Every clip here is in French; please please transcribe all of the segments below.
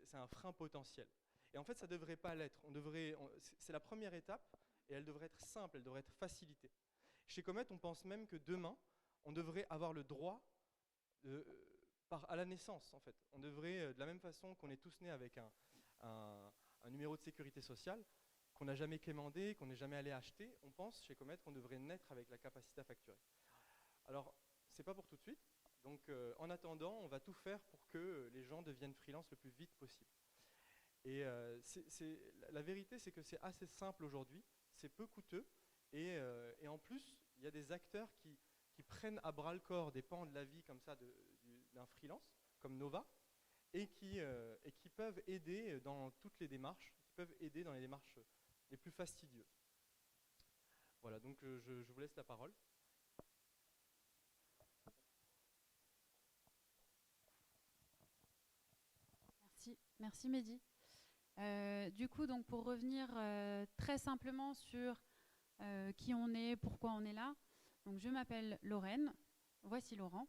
c'est un frein potentiel. Et en fait, ça ne devrait pas l'être. C'est la première étape et elle devrait être simple, elle devrait être facilitée. Chez Comet, on pense même que demain, on devrait avoir le droit à la naissance, en fait. On devrait, de la même façon qu'on est tous nés avec un numéro de sécurité sociale, qu'on n'a jamais quémandé, qu'on n'est jamais allé acheter, on pense chez Comet qu'on devrait naître avec la capacité à facturer. Alors, ce n'est pas pour tout de suite. Donc, en attendant, on va tout faire pour que les gens deviennent freelance le plus vite possible. Et la vérité, c'est que c'est assez simple aujourd'hui, c'est peu coûteux, et en plus, il y a des acteurs qui prennent à bras le corps des pans de la vie comme ça d'un freelance, comme Nova, et qui peuvent aider dans toutes les démarches, qui peuvent aider dans les démarches les plus fastidieuses. Voilà, donc je vous laisse la parole. Merci Mehdi. Du coup, donc pour revenir très simplement sur qui on est, pourquoi on est là. Donc je m'appelle Lorraine, voici Laurent.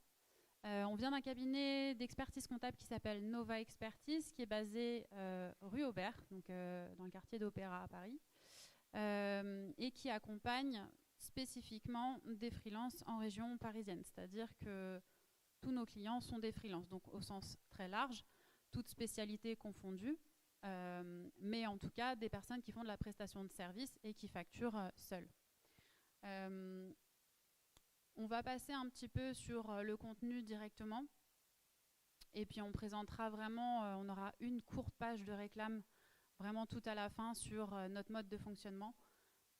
On vient d'un cabinet d'expertise comptable qui s'appelle Nova Expertise, qui est basé rue Aubert, donc dans le quartier d'Opéra à Paris, et qui accompagne spécifiquement des freelances en région parisienne. C'est-à-dire que tous nos clients sont des freelances, donc au sens très large, toutes spécialités confondues, mais en tout cas des personnes qui font de la prestation de services et qui facturent seules. On va passer un petit peu sur le contenu directement, et puis on présentera vraiment, on aura une courte page de réclame vraiment tout à la fin sur notre mode de fonctionnement,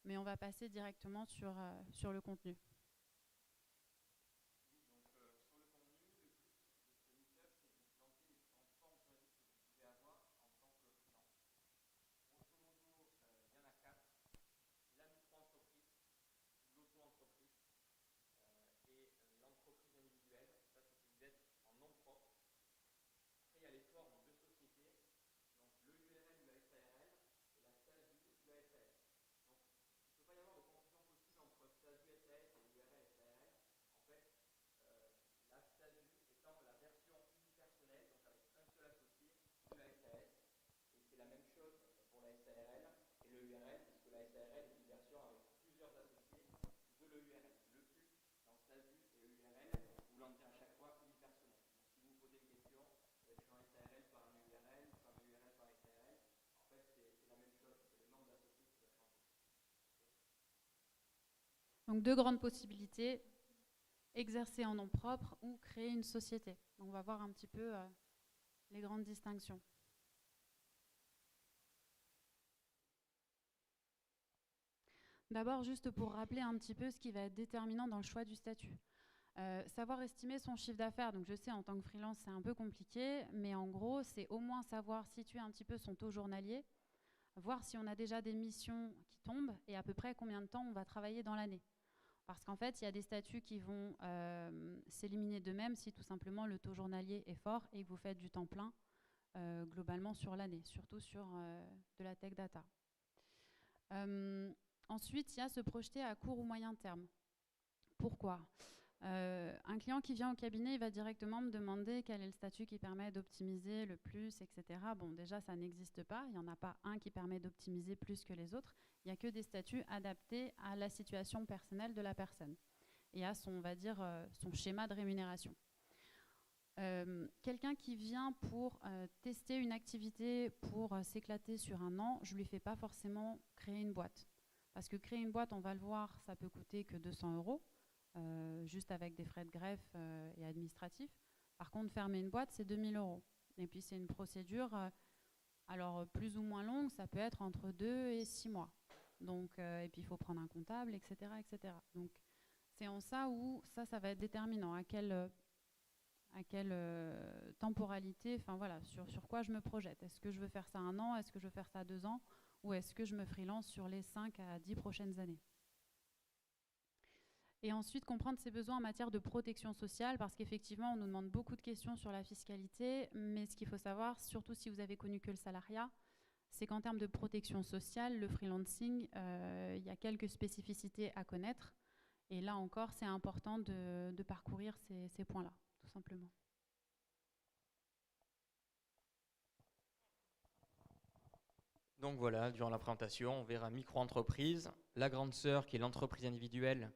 mais on va passer directement sur le contenu. L'entreprise individuelle, ça c'est une dette en nom propre. Après il y a les formes de société, donc le URL ou la SARL et la SASU ou la SAS. Donc il ne peut pas y avoir de confusion possible entre SASU, SAS et URL SARL. En fait, la SASU étant la version unipersonnelle, donc avec un seul associé de la SAS. Et c'est la même chose pour la SARL et le URL, puisque la SARL est une version avec plusieurs associés de l'EURL. Le but dans SASU et URL, vous l'entrez à chaque fois unipersonnel. Donc si vous posez une question, je suis en SARL par un URL, par un URL par SARL, en fait c'est la même chose, c'est le nombre d'associés qui va changer. Donc deux grandes possibilités, exercer en nom propre ou créer une société. Donc on va voir un petit peu les grandes distinctions. D'abord, juste pour rappeler un petit peu ce qui va être déterminant dans le choix du statut. Savoir estimer son chiffre d'affaires, donc je sais en tant que freelance c'est un peu compliqué, mais en gros c'est au moins savoir situer un petit peu son taux journalier, voir si on a déjà des missions qui tombent et à peu près combien de temps on va travailler dans l'année. Parce qu'en fait il y a des statuts qui vont s'éliminer d'eux-mêmes si tout simplement le taux journalier est fort et que vous faites du temps plein globalement sur l'année, surtout sur de la tech data. Ensuite, il y a se projeter à court ou moyen terme. Pourquoi ? Un client qui vient au cabinet, il va directement me demander quel est le statut qui permet d'optimiser le plus, etc. Bon, déjà, ça n'existe pas. Il n'y en a pas un qui permet d'optimiser plus que les autres. Il n'y a que des statuts adaptés à la situation personnelle de la personne et à son, on va dire, son schéma de rémunération. Quelqu'un qui vient pour tester une activité, pour s'éclater sur un an, je ne lui fais pas forcément créer une boîte. Parce que créer une boîte, on va le voir, ça peut coûter que 200 €, juste avec des frais de greffe et administratifs. Par contre, fermer une boîte, c'est 2000 €. Et puis, c'est une procédure, alors plus ou moins longue, ça peut être entre 2 et 6 mois. Donc, et puis, il faut prendre un comptable, etc., etc. Donc, c'est en ça où ça va être déterminant. À quelle temporalité, enfin voilà, sur quoi je me projette. Est-ce que je veux faire ça 1 an, est-ce que je veux faire ça 2 ans, ou est-ce que je me freelance sur les 5 à 10 prochaines années? Et ensuite, comprendre ses besoins en matière de protection sociale, parce qu'effectivement, on nous demande beaucoup de questions sur la fiscalité, mais ce qu'il faut savoir, surtout si vous avez connu que le salariat, c'est qu'en termes de protection sociale, le freelancing, il y a quelques spécificités à connaître. Et là encore, c'est important de parcourir ces points-là, tout simplement. Donc voilà, durant la présentation, on verra micro-entreprise, la grande sœur qui est l'entreprise individuelle.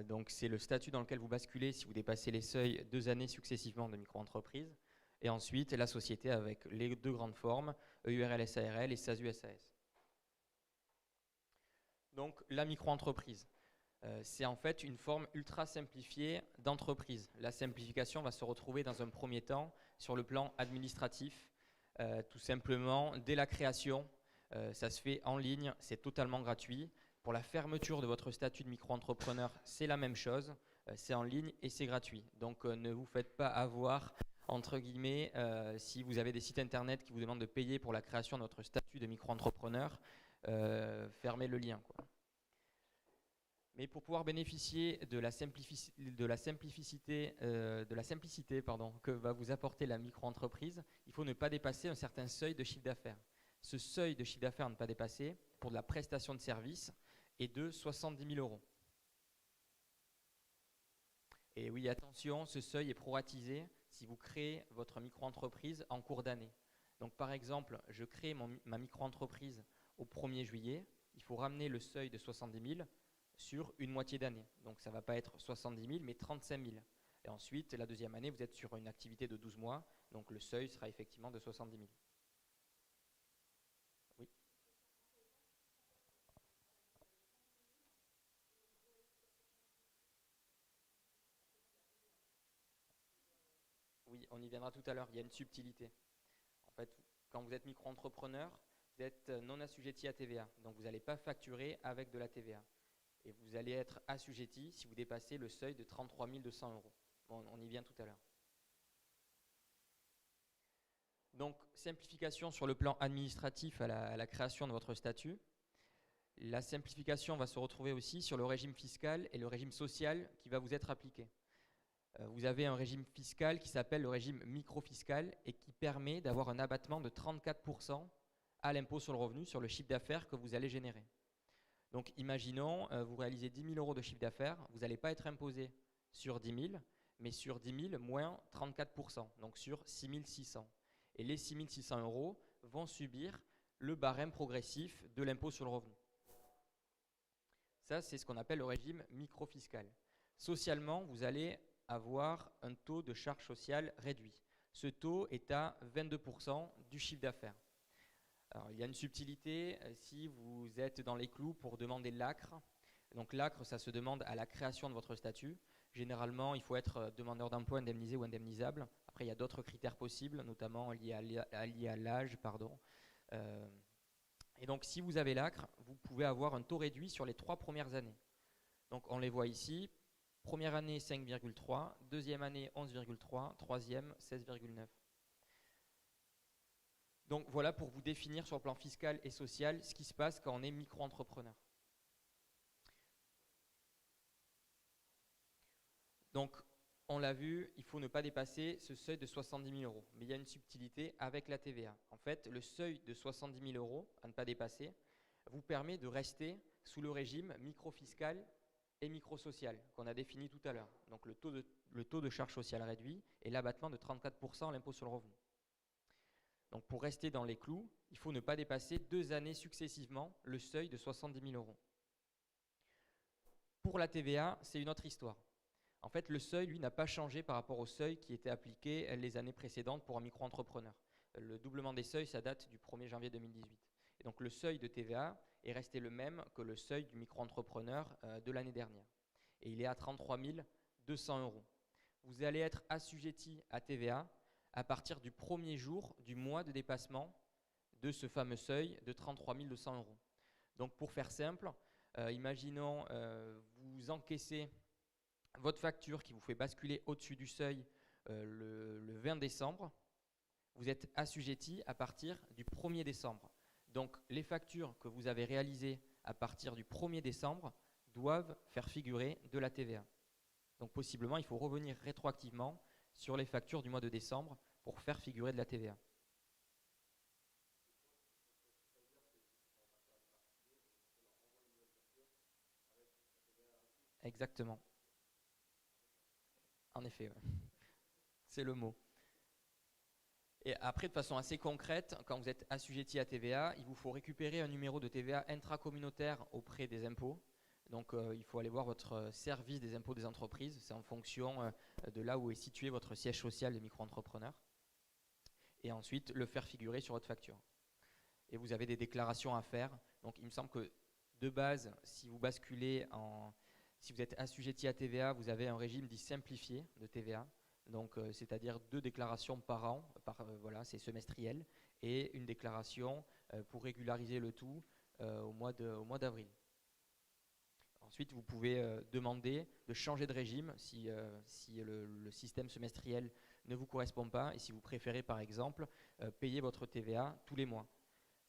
Donc c'est le statut dans lequel vous basculez si vous dépassez les seuils 2 années successivement de micro-entreprise. Et ensuite, la société avec les 2 grandes formes, EURL, SARL et SASU, SAS. Donc la micro-entreprise, c'est en fait une forme ultra simplifiée d'entreprise. La simplification va se retrouver dans un premier temps sur le plan administratif. Tout simplement, dès la création, ça se fait en ligne, c'est totalement gratuit. Pour la fermeture de votre statut de micro-entrepreneur, c'est la même chose, c'est en ligne et c'est gratuit. Donc ne vous faites pas avoir, entre guillemets, si vous avez des sites internet qui vous demandent de payer pour la création de votre statut de micro-entrepreneur, fermez le lien, quoi. Mais pour pouvoir bénéficier de la simplicité que va vous apporter la micro-entreprise, il faut ne pas dépasser un certain seuil de chiffre d'affaires. Ce seuil de chiffre d'affaires à ne pas dépasser pour de la prestation de service est de 70 000 euros. Et oui, attention, ce seuil est proratisé si vous créez votre micro-entreprise en cours d'année. Donc par exemple, je crée ma micro-entreprise au 1er juillet, il faut ramener le seuil de 70 000 sur une moitié d'année. Donc ça ne va pas être 70 000, mais 35 000. Et ensuite, la deuxième année, vous êtes sur une activité de 12 mois, donc le seuil sera effectivement de 70 000. Oui. Oui, on y viendra tout à l'heure, il y a une subtilité. En fait, quand vous êtes micro-entrepreneur, vous êtes non assujetti à TVA, donc vous n'allez pas facturer avec de la TVA. Et vous allez être assujetti si vous dépassez le seuil de 33 200 euros. Bon, on y vient tout à l'heure. Donc, simplification sur le plan administratif à la création de votre statut. La simplification va se retrouver aussi sur le régime fiscal et le régime social qui va vous être appliqué. Vous avez un régime fiscal qui s'appelle le régime microfiscal et qui permet d'avoir un abattement de 34% à l'impôt sur le revenu sur le chiffre d'affaires que vous allez générer. Donc imaginons, vous réalisez 10 000 euros de chiffre d'affaires, vous n'allez pas être imposé sur 10 000, mais sur 10 000 moins 34%, donc sur 6 600. Et les 6 600 euros vont subir le barème progressif de l'impôt sur le revenu. Ça, c'est ce qu'on appelle le régime microfiscal. Socialement, vous allez avoir un taux de charge sociale réduit. Ce taux est à 22% du chiffre d'affaires. Alors, il y a une subtilité si vous êtes dans les clous pour demander l'ACRE. Donc l'ACRE, ça se demande à la création de votre statut. Généralement, il faut être demandeur d'emploi indemnisé ou indemnisable. Après, il y a d'autres critères possibles, notamment liés à l'âge. Et donc, si vous avez l'ACRE, vous pouvez avoir un taux réduit sur les 3 premières années. Donc, on les voit ici. Première année, 5,3. Deuxième année, 11,3. Troisième, 16,9. Donc voilà pour vous définir sur le plan fiscal et social ce qui se passe quand on est micro-entrepreneur. Donc on l'a vu, il faut ne pas dépasser ce seuil de 70 000 euros. Mais il y a une subtilité avec la TVA. En fait, le seuil de 70 000 euros à ne pas dépasser vous permet de rester sous le régime micro-fiscal et micro-social qu'on a défini tout à l'heure. Donc le taux de charge sociale réduit et l'abattement de 34% à l'impôt sur le revenu. Donc pour rester dans les clous, il faut ne pas dépasser 2 années successivement le seuil de 70 000 euros. Pour la TVA, c'est une autre histoire. En fait, le seuil, lui, n'a pas changé par rapport au seuil qui était appliqué les années précédentes pour un micro-entrepreneur. Le doublement des seuils, ça date du 1er janvier 2018. Et donc le seuil de TVA est resté le même que le seuil du micro-entrepreneur de l'année dernière. Et il est à 33 200 euros. Vous allez être assujetti à TVA à partir du premier jour du mois de dépassement de ce fameux seuil de 33 200 euros. Donc pour faire simple, imaginons vous encaissez votre facture qui vous fait basculer au-dessus du seuil le 20 décembre, vous êtes assujetti à partir du 1er décembre. Donc les factures que vous avez réalisées à partir du 1er décembre doivent faire figurer de la TVA. Donc possiblement, il faut revenir rétroactivement sur les factures du mois de décembre pour faire figurer de la TVA. Exactement. En effet, ouais. C'est le mot. Et après, de façon assez concrète, quand vous êtes assujetti à TVA, il vous faut récupérer un numéro de TVA intracommunautaire auprès des impôts. Donc, il faut aller voir votre service des impôts des entreprises. C'est en fonction de là où est situé votre siège social des micro-entrepreneurs. Et ensuite, le faire figurer sur votre facture. Et vous avez des déclarations à faire. Donc, il me semble que de base, si vous basculez si vous êtes assujetti à TVA, vous avez un régime dit simplifié de TVA. Donc, c'est-à-dire 2 déclarations par an, voilà, c'est semestriel, et une déclaration pour régulariser le tout au mois d'avril. Ensuite, vous pouvez demander de changer de régime si le système semestriel ne vous correspond pas et si vous préférez, par exemple, payer votre TVA tous les mois.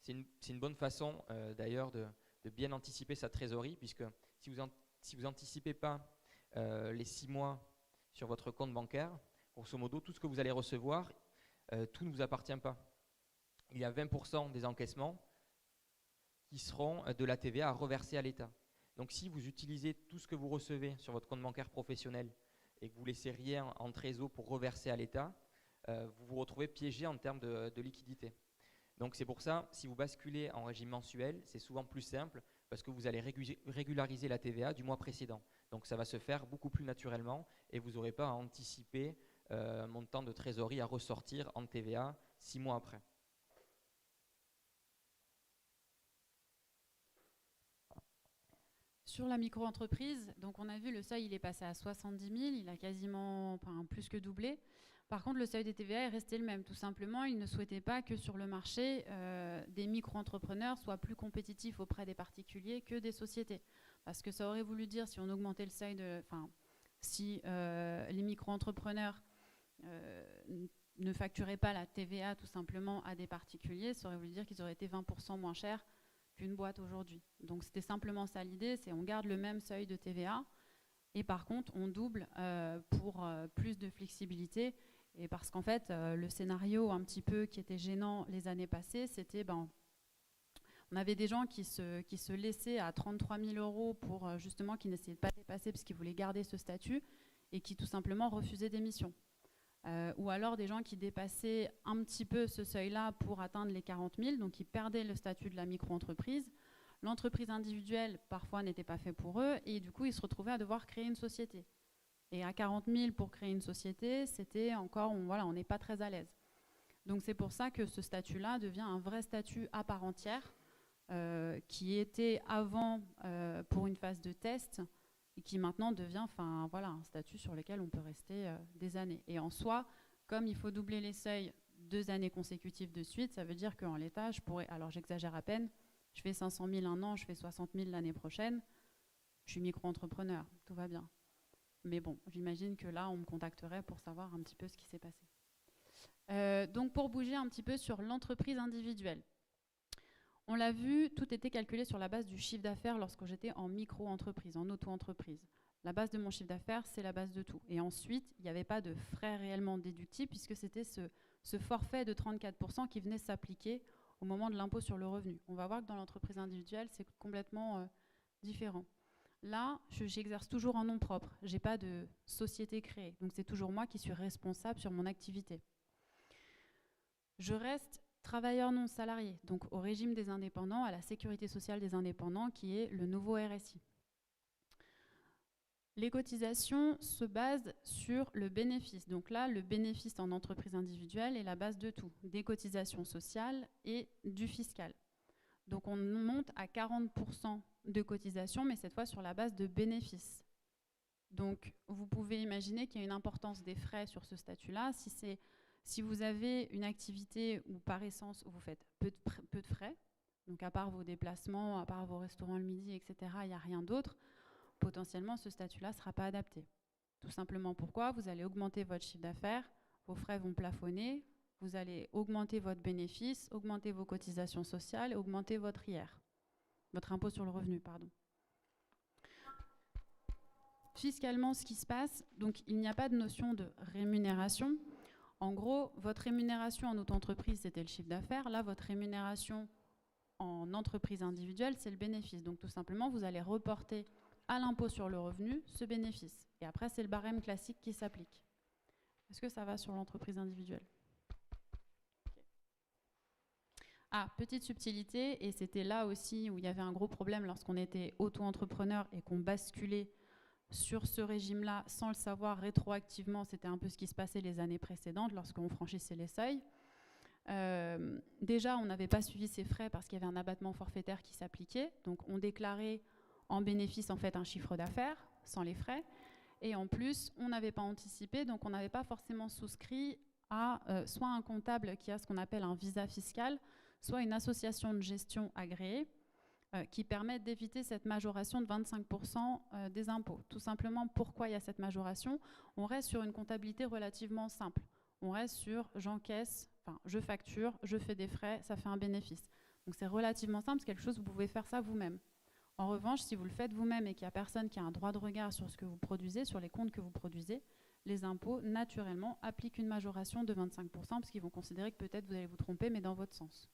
C'est une bonne façon, d'ailleurs, de bien anticiper sa trésorerie, puisque si vous n'anticipez pas les 6 mois sur votre compte bancaire, grosso modo, tout ce que vous allez recevoir, tout ne vous appartient pas. Il y a 20% des encaissements qui seront de la TVA à reverser à l'État. Donc si vous utilisez tout ce que vous recevez sur votre compte bancaire professionnel et que vous ne laissez rien en trésor pour reverser à l'État, vous vous retrouvez piégé en termes de liquidité. Donc c'est pour ça, si vous basculez en régime mensuel, c'est souvent plus simple parce que vous allez régulariser la TVA du mois précédent. Donc ça va se faire beaucoup plus naturellement et vous n'aurez pas à anticiper un montant de trésorerie à ressortir en TVA 6 mois après. Sur la micro-entreprise, donc on a vu le seuil, il est passé à 70 000, il a quasiment plus que doublé. Par contre, le seuil des TVA est resté le même. Tout simplement, ils ne souhaitaient pas que sur le marché, des micro-entrepreneurs soient plus compétitifs auprès des particuliers que des sociétés. Parce que ça aurait voulu dire, si on augmentait le seuil si les micro-entrepreneurs ne facturaient pas la TVA tout simplement à des particuliers, ça aurait voulu dire qu'ils auraient été 20% moins chers qu'une boîte aujourd'hui. Donc c'était simplement ça l'idée, c'est on garde le même seuil de TVA et par contre on double pour plus de flexibilité. Et parce qu'en fait, le scénario un petit peu qui était gênant les années passées, c'était on avait des gens qui se laissaient à 33 000 € pour justement qui n'essayaient pas de dépasser parce qu'ils voulaient garder ce statut et qui tout simplement refusaient des missions. Ou alors des gens qui dépassaient un petit peu ce seuil-là pour atteindre les 40 000, donc ils perdaient le statut de la micro-entreprise. L'entreprise individuelle, parfois, n'était pas fait pour eux, et du coup, ils se retrouvaient à devoir créer une société. Et à 40 000 pour créer une société, c'était encore, on n'est pas très à l'aise. Donc c'est pour ça que ce statut-là devient un vrai statut à part entière, qui était avant pour une phase de test, et qui maintenant devient un statut sur lequel on peut rester des années. Et en soi, comme il faut doubler les seuils 2 années consécutives de suite, ça veut dire qu'en l'état, je pourrais, alors j'exagère à peine, je fais 500 000 un an, je fais 60 000 l'année prochaine, je suis micro-entrepreneur, tout va bien. Mais bon, j'imagine que là, on me contacterait pour savoir un petit peu ce qui s'est passé. Donc pour bouger un petit peu sur l'entreprise individuelle. On l'a vu, tout était calculé sur la base du chiffre d'affaires lorsque j'étais en micro-entreprise, en auto-entreprise. La base de mon chiffre d'affaires, c'est la base de tout. Et ensuite, il n'y avait pas de frais réellement déductibles puisque c'était ce forfait de 34% qui venait s'appliquer au moment de l'impôt sur le revenu. On va voir que dans l'entreprise individuelle, c'est complètement différent. Là, j'exerce toujours en nom propre. Je n'ai pas de société créée. Donc c'est toujours moi qui suis responsable sur mon activité. Je reste travailleurs non salariés, donc au régime des indépendants, à la sécurité sociale des indépendants, qui est le nouveau RSI. Les cotisations se basent sur le bénéfice. Donc là, le bénéfice en entreprise individuelle est la base de tout, des cotisations sociales et du fiscal. Donc on monte à 40% de cotisations, mais cette fois sur la base de bénéfices. Donc vous pouvez imaginer qu'il y a une importance des frais sur ce statut-là. Si vous avez une activité où par essence vous faites peu de frais, donc à part vos déplacements, à part vos restaurants le midi, etc., il n'y a rien d'autre, potentiellement ce statut-là ne sera pas adapté. Tout simplement pourquoi? Vous allez augmenter votre chiffre d'affaires, vos frais vont plafonner, vous allez augmenter votre bénéfice, augmenter vos cotisations sociales, augmenter votre IR, votre impôt sur le revenu, pardon. Fiscalement, ce qui se passe, donc il n'y a pas de notion de rémunération. En gros, votre rémunération en auto-entreprise, c'était le chiffre d'affaires. Là, votre rémunération en entreprise individuelle, c'est le bénéfice. Donc, tout simplement, vous allez reporter à l'impôt sur le revenu ce bénéfice. Et après, c'est le barème classique qui s'applique. Est-ce que ça va sur l'entreprise individuelle? Ah, petite subtilité, et c'était là aussi où il y avait un gros problème lorsqu'on était auto-entrepreneur et qu'on basculait sur ce régime-là sans le savoir rétroactivement. C'était un peu ce qui se passait les années précédentes lorsqu'on franchissait les seuils. Déjà, on n'avait pas suivi ces frais parce qu'il y avait un abattement forfaitaire qui s'appliquait. Donc, on déclarait en bénéfice en fait un chiffre d'affaires sans les frais. Et en plus, on n'avait pas anticipé, donc on n'avait pas forcément souscrit à soit un comptable qui a ce qu'on appelle un visa fiscal, soit une association de gestion agréée qui permet d'éviter cette majoration de 25% des impôts. Tout simplement, pourquoi il y a cette majoration? On reste sur une comptabilité relativement simple. On reste sur j'encaisse, enfin je facture, je fais des frais, ça fait un bénéfice. Donc c'est relativement simple, c'est quelque chose, vous pouvez faire ça vous-même. En revanche, si vous le faites vous-même et qu'il n'y a personne qui a un droit de regard sur ce que vous produisez, sur les comptes que vous produisez, les impôts, naturellement, appliquent une majoration de 25% parce qu'ils vont considérer que peut-être vous allez vous tromper, mais dans votre sens.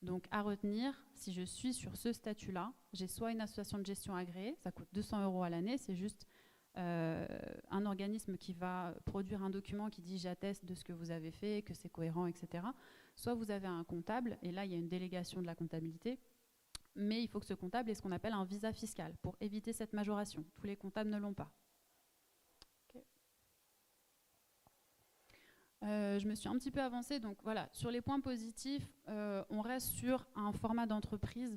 Donc à retenir, si je suis sur ce statut-là, j'ai soit une association de gestion agréée, ça coûte 200 € à l'année, c'est juste un organisme qui va produire un document qui dit j'atteste de ce que vous avez fait, que c'est cohérent, etc. Soit vous avez un comptable, et là il y a une délégation de la comptabilité, mais il faut que ce comptable ait ce qu'on appelle un visa fiscal pour éviter cette majoration. Tous les comptables ne l'ont pas. Okay. Je me suis un petit peu avancée, donc voilà, sur les points positifs, on reste sur un format d'entreprise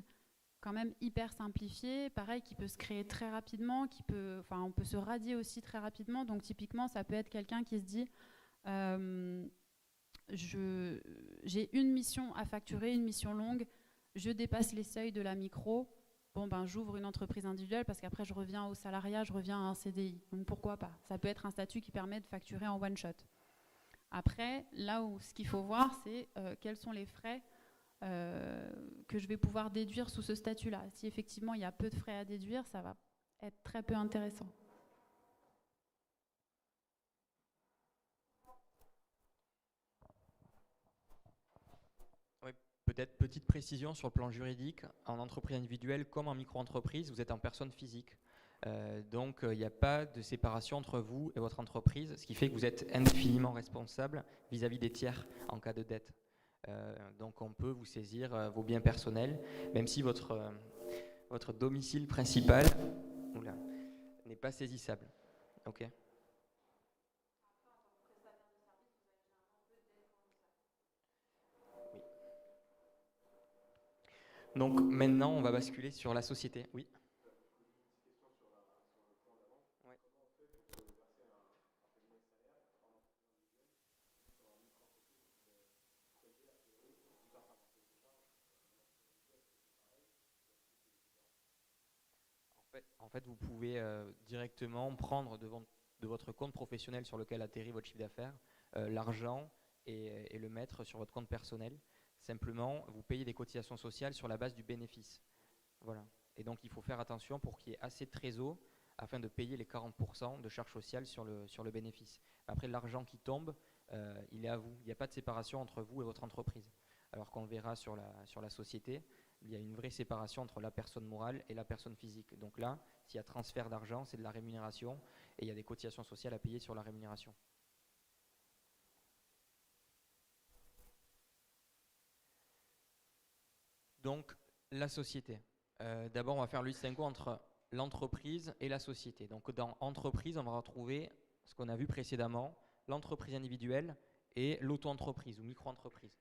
quand même hyper simplifié, pareil, qui peut se créer très rapidement, on peut se radier aussi très rapidement, donc typiquement, ça peut être quelqu'un qui se dit j'ai une mission à facturer, une mission longue, je dépasse les seuils de la micro, bon ben j'ouvre une entreprise individuelle parce qu'après je reviens au salariat, je reviens à un CDI, donc pourquoi pas, ça peut être un statut qui permet de facturer en one shot. Après, là où ce qu'il faut voir, c'est quels sont les frais que je vais pouvoir déduire sous ce statut-là. Si effectivement il y a peu de frais à déduire, ça va être très peu intéressant. Oui, peut-être petite précision sur le plan juridique, en entreprise individuelle comme en micro-entreprise, vous êtes en personne physique. Donc il n'y a pas de séparation entre vous et votre entreprise, ce qui fait que vous êtes indéfiniment responsable vis-à-vis des tiers en cas de dette. Donc on peut vous saisir vos biens personnels, même si votre domicile principal n'est pas saisissable. Ok. Oui. Donc maintenant on va basculer sur la société. Oui. En fait, vous pouvez directement prendre de votre compte professionnel sur lequel atterrit votre chiffre d'affaires l'argent et le mettre sur votre compte personnel. Simplement, vous payez des cotisations sociales sur la base du bénéfice. Voilà. Et donc, il faut faire attention pour qu'il y ait assez de trésor afin de payer les 40% de charges sociales sur le bénéfice. Après, l'argent qui tombe, il est à vous. Il n'y a pas de séparation entre vous et votre entreprise. Alors qu'on le verra sur la société, il y a une vraie séparation entre la personne morale et la personne physique. Donc là, s'il y a transfert d'argent, c'est de la rémunération et il y a des cotisations sociales à payer sur la rémunération. Donc, la société. D'abord, on va faire le distinguo entre l'entreprise et la société. Donc, dans entreprise, on va retrouver ce qu'on a vu précédemment, l'entreprise individuelle et l'auto-entreprise ou micro-entreprise.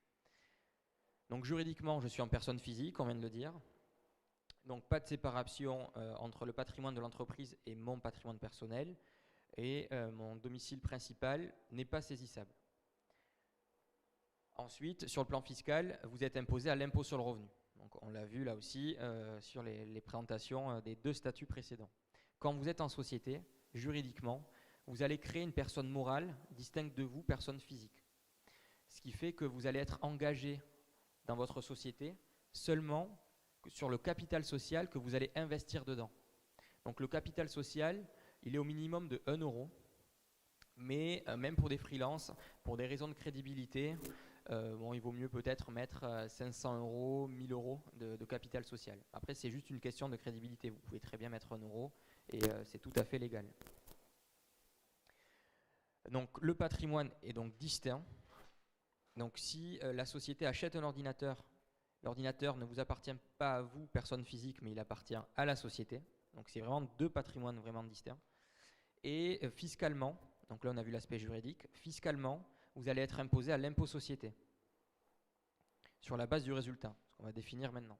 Donc juridiquement, je suis en personne physique, on vient de le dire. Donc pas de séparation entre le patrimoine de l'entreprise et mon patrimoine personnel. Et mon domicile principal n'est pas saisissable. Ensuite, sur le plan fiscal, vous êtes imposé à l'impôt sur le revenu. Donc on l'a vu là aussi sur les présentations des deux statuts précédents. Quand vous êtes en société, juridiquement, vous allez créer une personne morale distincte de vous, personne physique. Ce qui fait que vous allez être engagé dans votre société seulement sur le capital social que vous allez investir dedans. Donc le capital social, il est au minimum de 1 €, mais même pour des freelances, pour des raisons de crédibilité, il vaut mieux peut-être mettre 500 €, 1000 € de capital social. Après, c'est juste une question de crédibilité. Vous pouvez très bien mettre 1 € et c'est tout à fait légal. Donc le patrimoine est donc distinct. Donc si la société achète un ordinateur L'ordinateur ne vous appartient pas à vous, personne physique, mais il appartient à la société. Donc c'est vraiment deux patrimoines vraiment distincts. Et fiscalement, donc là on a vu l'aspect juridique, fiscalement, vous allez être imposé à l'impôt société sur la base du résultat, ce qu'on va définir maintenant.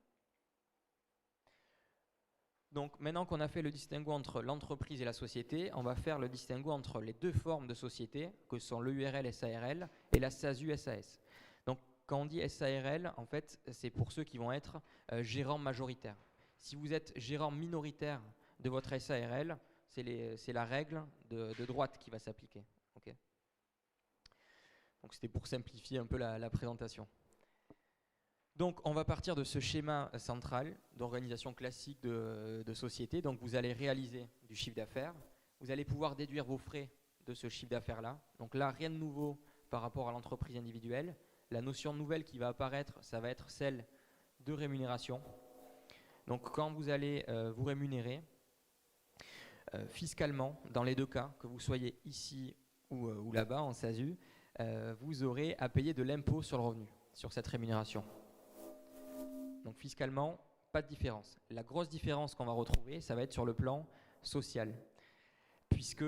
Donc maintenant qu'on a fait le distinguo entre l'entreprise et la société, on va faire le distinguo entre les deux formes de société, que sont l'EURL SARL et la SASU SAS. Donc quand on dit SARL, en fait, c'est pour ceux qui vont être gérants majoritaires. Si vous êtes gérant minoritaire de votre SARL, c'est la règle de droite qui va s'appliquer. Okay. Donc c'était pour simplifier un peu la présentation. Donc on va partir de ce schéma central d'organisation classique de société. Donc vous allez réaliser du chiffre d'affaires. Vous allez pouvoir déduire vos frais de ce chiffre d'affaires-là. Donc là, rien de nouveau par rapport à l'entreprise individuelle. La notion nouvelle qui va apparaître, ça va être celle de rémunération. Donc quand vous allez vous rémunérer, fiscalement, dans les deux cas, que vous soyez ici ou là-bas en SASU, vous aurez à payer de l'impôt sur le revenu, sur cette rémunération. Donc fiscalement, pas de différence. La grosse différence qu'on va retrouver, ça va être sur le plan social. Puisque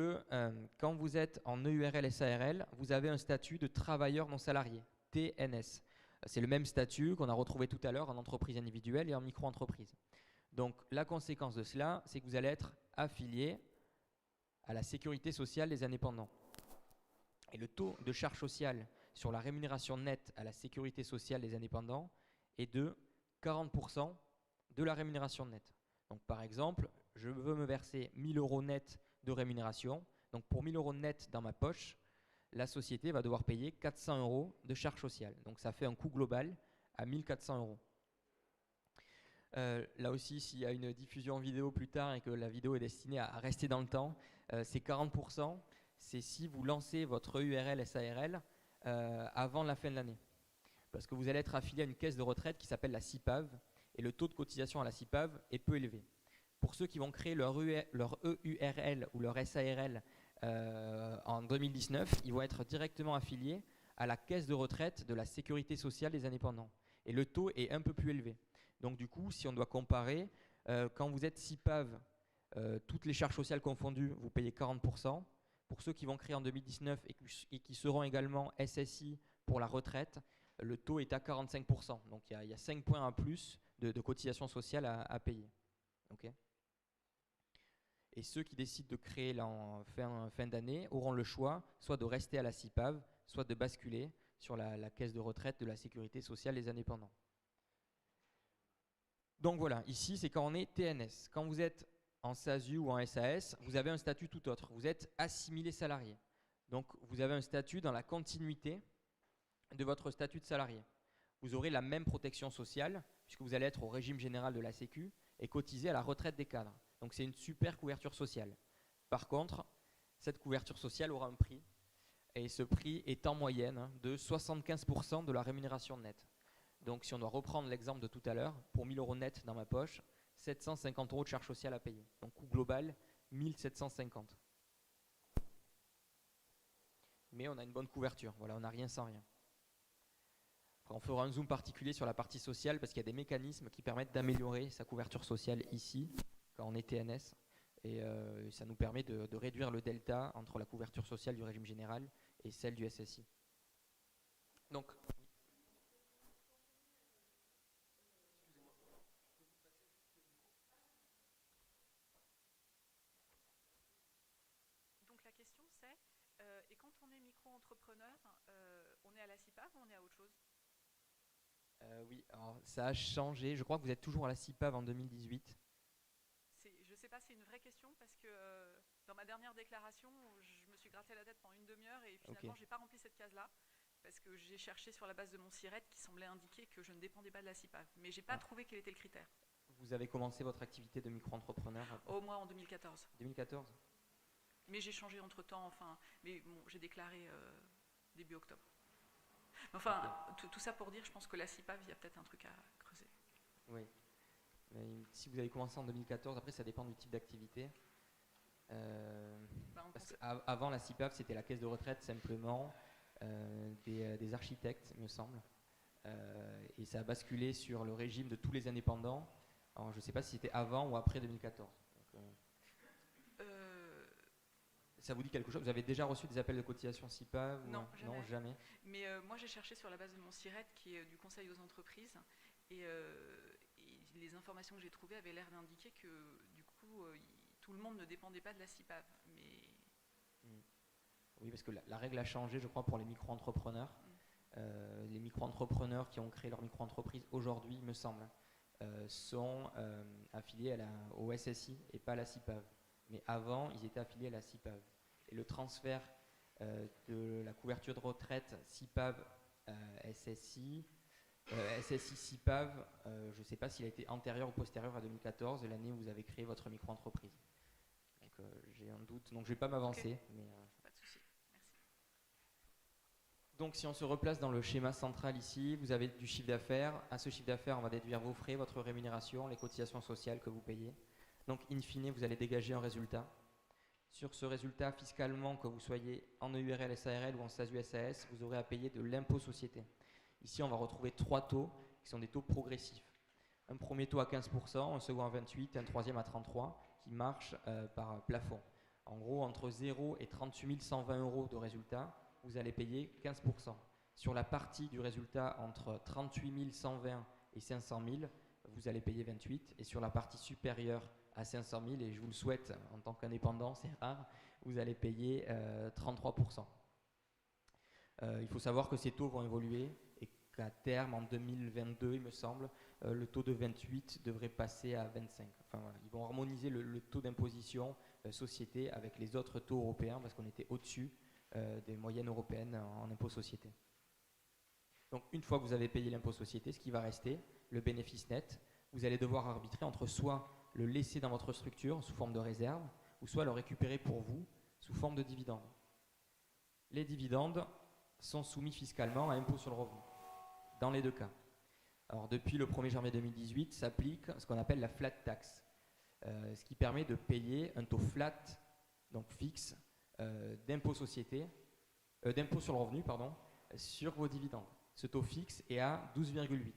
quand vous êtes en EURL SARL, vous avez un statut de travailleur non salarié, TNS. C'est le même statut qu'on a retrouvé tout à l'heure en entreprise individuelle et en micro-entreprise. Donc la conséquence de cela, c'est que vous allez être affilié à la sécurité sociale des indépendants. Et le taux de charge sociale sur la rémunération nette à la sécurité sociale des indépendants est de 40% de la rémunération nette. Donc par exemple, je veux me verser 1 000 € net de rémunération. Donc pour 1 000 € net dans ma poche, la société va devoir payer 400 € de charge sociale. Donc ça fait un coût global à 1 400 €. Là aussi, s'il y a une diffusion vidéo plus tard et que la vidéo est destinée à rester dans le temps, c'est 40%. C'est si vous lancez votre URL SARL avant la fin de l'année. Parce que vous allez être affilié à une caisse de retraite qui s'appelle la CIPAV et le taux de cotisation à la CIPAV est peu élevé. Pour ceux qui vont créer leur EURL ou leur SARL en 2019, ils vont être directement affiliés à la caisse de retraite de la sécurité sociale des indépendants. Et le taux est un peu plus élevé. Donc du coup, si on doit comparer, quand vous êtes CIPAV, toutes les charges sociales confondues, vous payez 40%. Pour ceux qui vont créer en 2019 et qui seront également SSI pour la retraite, le taux est à 45%. Donc il y a 5 points en plus de cotisation sociale à payer. Okay. Et ceux qui décident de créer là en fin d'année auront le choix soit de rester à la CIPAV, soit de basculer sur la caisse de retraite de la sécurité sociale des indépendants. Donc voilà, ici c'est quand on est TNS. Quand vous êtes en SASU ou en SAS, vous avez un statut tout autre. Vous êtes assimilé salarié. Donc vous avez un statut dans la continuité de votre statut de salarié. Vous aurez la même protection sociale puisque vous allez être au régime général de la Sécu et cotiser à la retraite des cadres. Donc c'est une super couverture sociale. Par contre, cette couverture sociale aura un prix et ce prix est en moyenne de 75% de la rémunération nette. Donc si on doit reprendre l'exemple de tout à l'heure, pour 1 000 € net dans ma poche, 750 € de charge sociale à payer. Donc coût global, 1 750. Mais on a une bonne couverture, voilà, on n'a rien sans rien. Après, on fera un zoom particulier sur la partie sociale parce qu'il y a des mécanismes qui permettent d'améliorer sa couverture sociale ici, quand on est TNS. Et ça nous permet de réduire le delta entre la couverture sociale du régime général et celle du SSI. Donc, la question c'est, et quand on est micro-entrepreneur, on est à la CIPAV ou on est à autre chose? Oui, alors ça a changé. Je crois que vous êtes toujours à la CIPAV en 2018. Je ne sais pas, c'est une vraie question parce que dans ma dernière déclaration, je me suis gratté la tête pendant une demi-heure et finalement, je n'ai pas rempli cette case-là parce que j'ai cherché sur la base de mon SIRET qui semblait indiquer que je ne dépendais pas de la CIPAV. Mais je n'ai pas trouvé quel était le critère. Vous avez commencé votre activité de micro-entrepreneur Au moins en 2014. 2014 ? Mais j'ai changé entre-temps, enfin, mais bon, j'ai déclaré début octobre. Enfin, tout ça pour dire, je pense que la CIPAV, il y a peut-être un truc à creuser. Oui. Mais si vous avez commencé en 2014, après ça dépend du type d'activité. Avant la CIPAV, c'était la caisse de retraite simplement, des architectes, il me semble. et ça a basculé sur le régime de tous les indépendants. Alors, je ne sais pas si c'était avant ou après 2014. Donc, ça vous dit quelque chose? Vous avez déjà reçu des appels de cotisation CIPAV? Non, jamais. Non, jamais. Mais moi, j'ai cherché sur la base de mon SIRET, qui est du Conseil aux entreprises, et les informations que j'ai trouvées avaient l'air d'indiquer que, du coup, tout le monde ne dépendait pas de la CIPAV. Mais... Oui, parce que la règle a changé, je crois, pour les micro-entrepreneurs. Les micro-entrepreneurs qui ont créé leur micro-entreprise aujourd'hui, il me semble, sont affiliés au SSI et pas à la CIPAV. Mais avant, ils étaient affiliés à la CIPAV. Et le transfert de la couverture de retraite CIPAV SSI, SSI-CIPAV, je ne sais pas s'il a été antérieur ou postérieur à 2014, l'année où vous avez créé votre micro-entreprise. Donc j'ai un doute, donc je ne vais pas m'avancer. Okay. Mais, pas de souci, merci. Donc si on se replace dans le schéma central ici, vous avez du chiffre d'affaires. À ce chiffre d'affaires, on va déduire vos frais, votre rémunération, les cotisations sociales que vous payez. Donc in fine, vous allez dégager un résultat. Sur ce résultat, fiscalement, que vous soyez en EURL, SARL ou en SASU SAS, vous aurez à payer de l'impôt société. Ici, on va retrouver 3 taux qui sont des taux progressifs. Un premier taux à 15%, un second à 28%, un troisième à 33%, qui marche par plafond. En gros, entre 0 et 38 120 euros de résultat, vous allez payer 15%. Sur la partie du résultat entre 38 120 et 500 000, vous allez payer 28%. Et sur la partie supérieure à 500 000, et je vous le souhaite en tant qu'indépendant, c'est rare, vous allez payer 33%. Il faut savoir que ces taux vont évoluer et qu'à terme, en 2022, il me semble, le taux de 28 devrait passer à 25. Enfin, voilà, ils vont harmoniser le taux d'imposition société avec les autres taux européens parce qu'on était au-dessus des moyennes européennes en impôt société. Donc une fois que vous avez payé l'impôt société, ce qui va rester, le bénéfice net, vous allez devoir arbitrer entre soit le laisser dans votre structure sous forme de réserve ou soit le récupérer pour vous sous forme de dividendes. Les dividendes sont soumis fiscalement à impôt sur le revenu, dans les deux cas. Alors depuis le 1er janvier 2018, s'applique ce qu'on appelle la flat tax, ce qui permet de payer un taux flat, donc fixe, d'impôt société, d'impôt sur le revenu, pardon, sur vos dividendes. Ce taux fixe est à 12,8.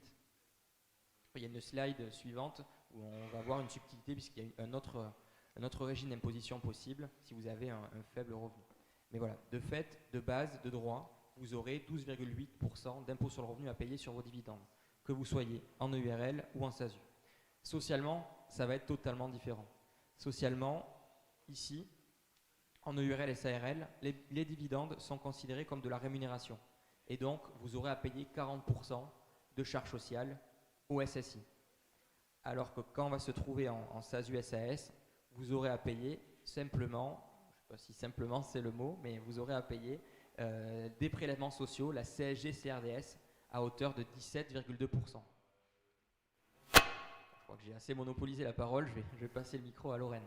Il y a une slide suivante où on va voir une subtilité puisqu'il y a un autre régime d'imposition possible si vous avez un faible revenu. Mais voilà, de fait, de base, de droit, vous aurez 12,8% d'impôt sur le revenu à payer sur vos dividendes, que vous soyez en EURL ou en SASU. Socialement, ça va être totalement différent. Socialement, ici, en EURL et SARL, les dividendes sont considérés comme de la rémunération. Et donc, vous aurez à payer 40% de charges sociales au SSI. Alors que quand on va se trouver en SASU SAS, vous aurez à payer simplement, je ne sais pas si simplement c'est le mot, mais vous aurez à payer des prélèvements sociaux, la CSG-CRDS, à hauteur de 17,2%. Je crois que j'ai assez monopolisé la parole, je vais passer le micro à Lorraine.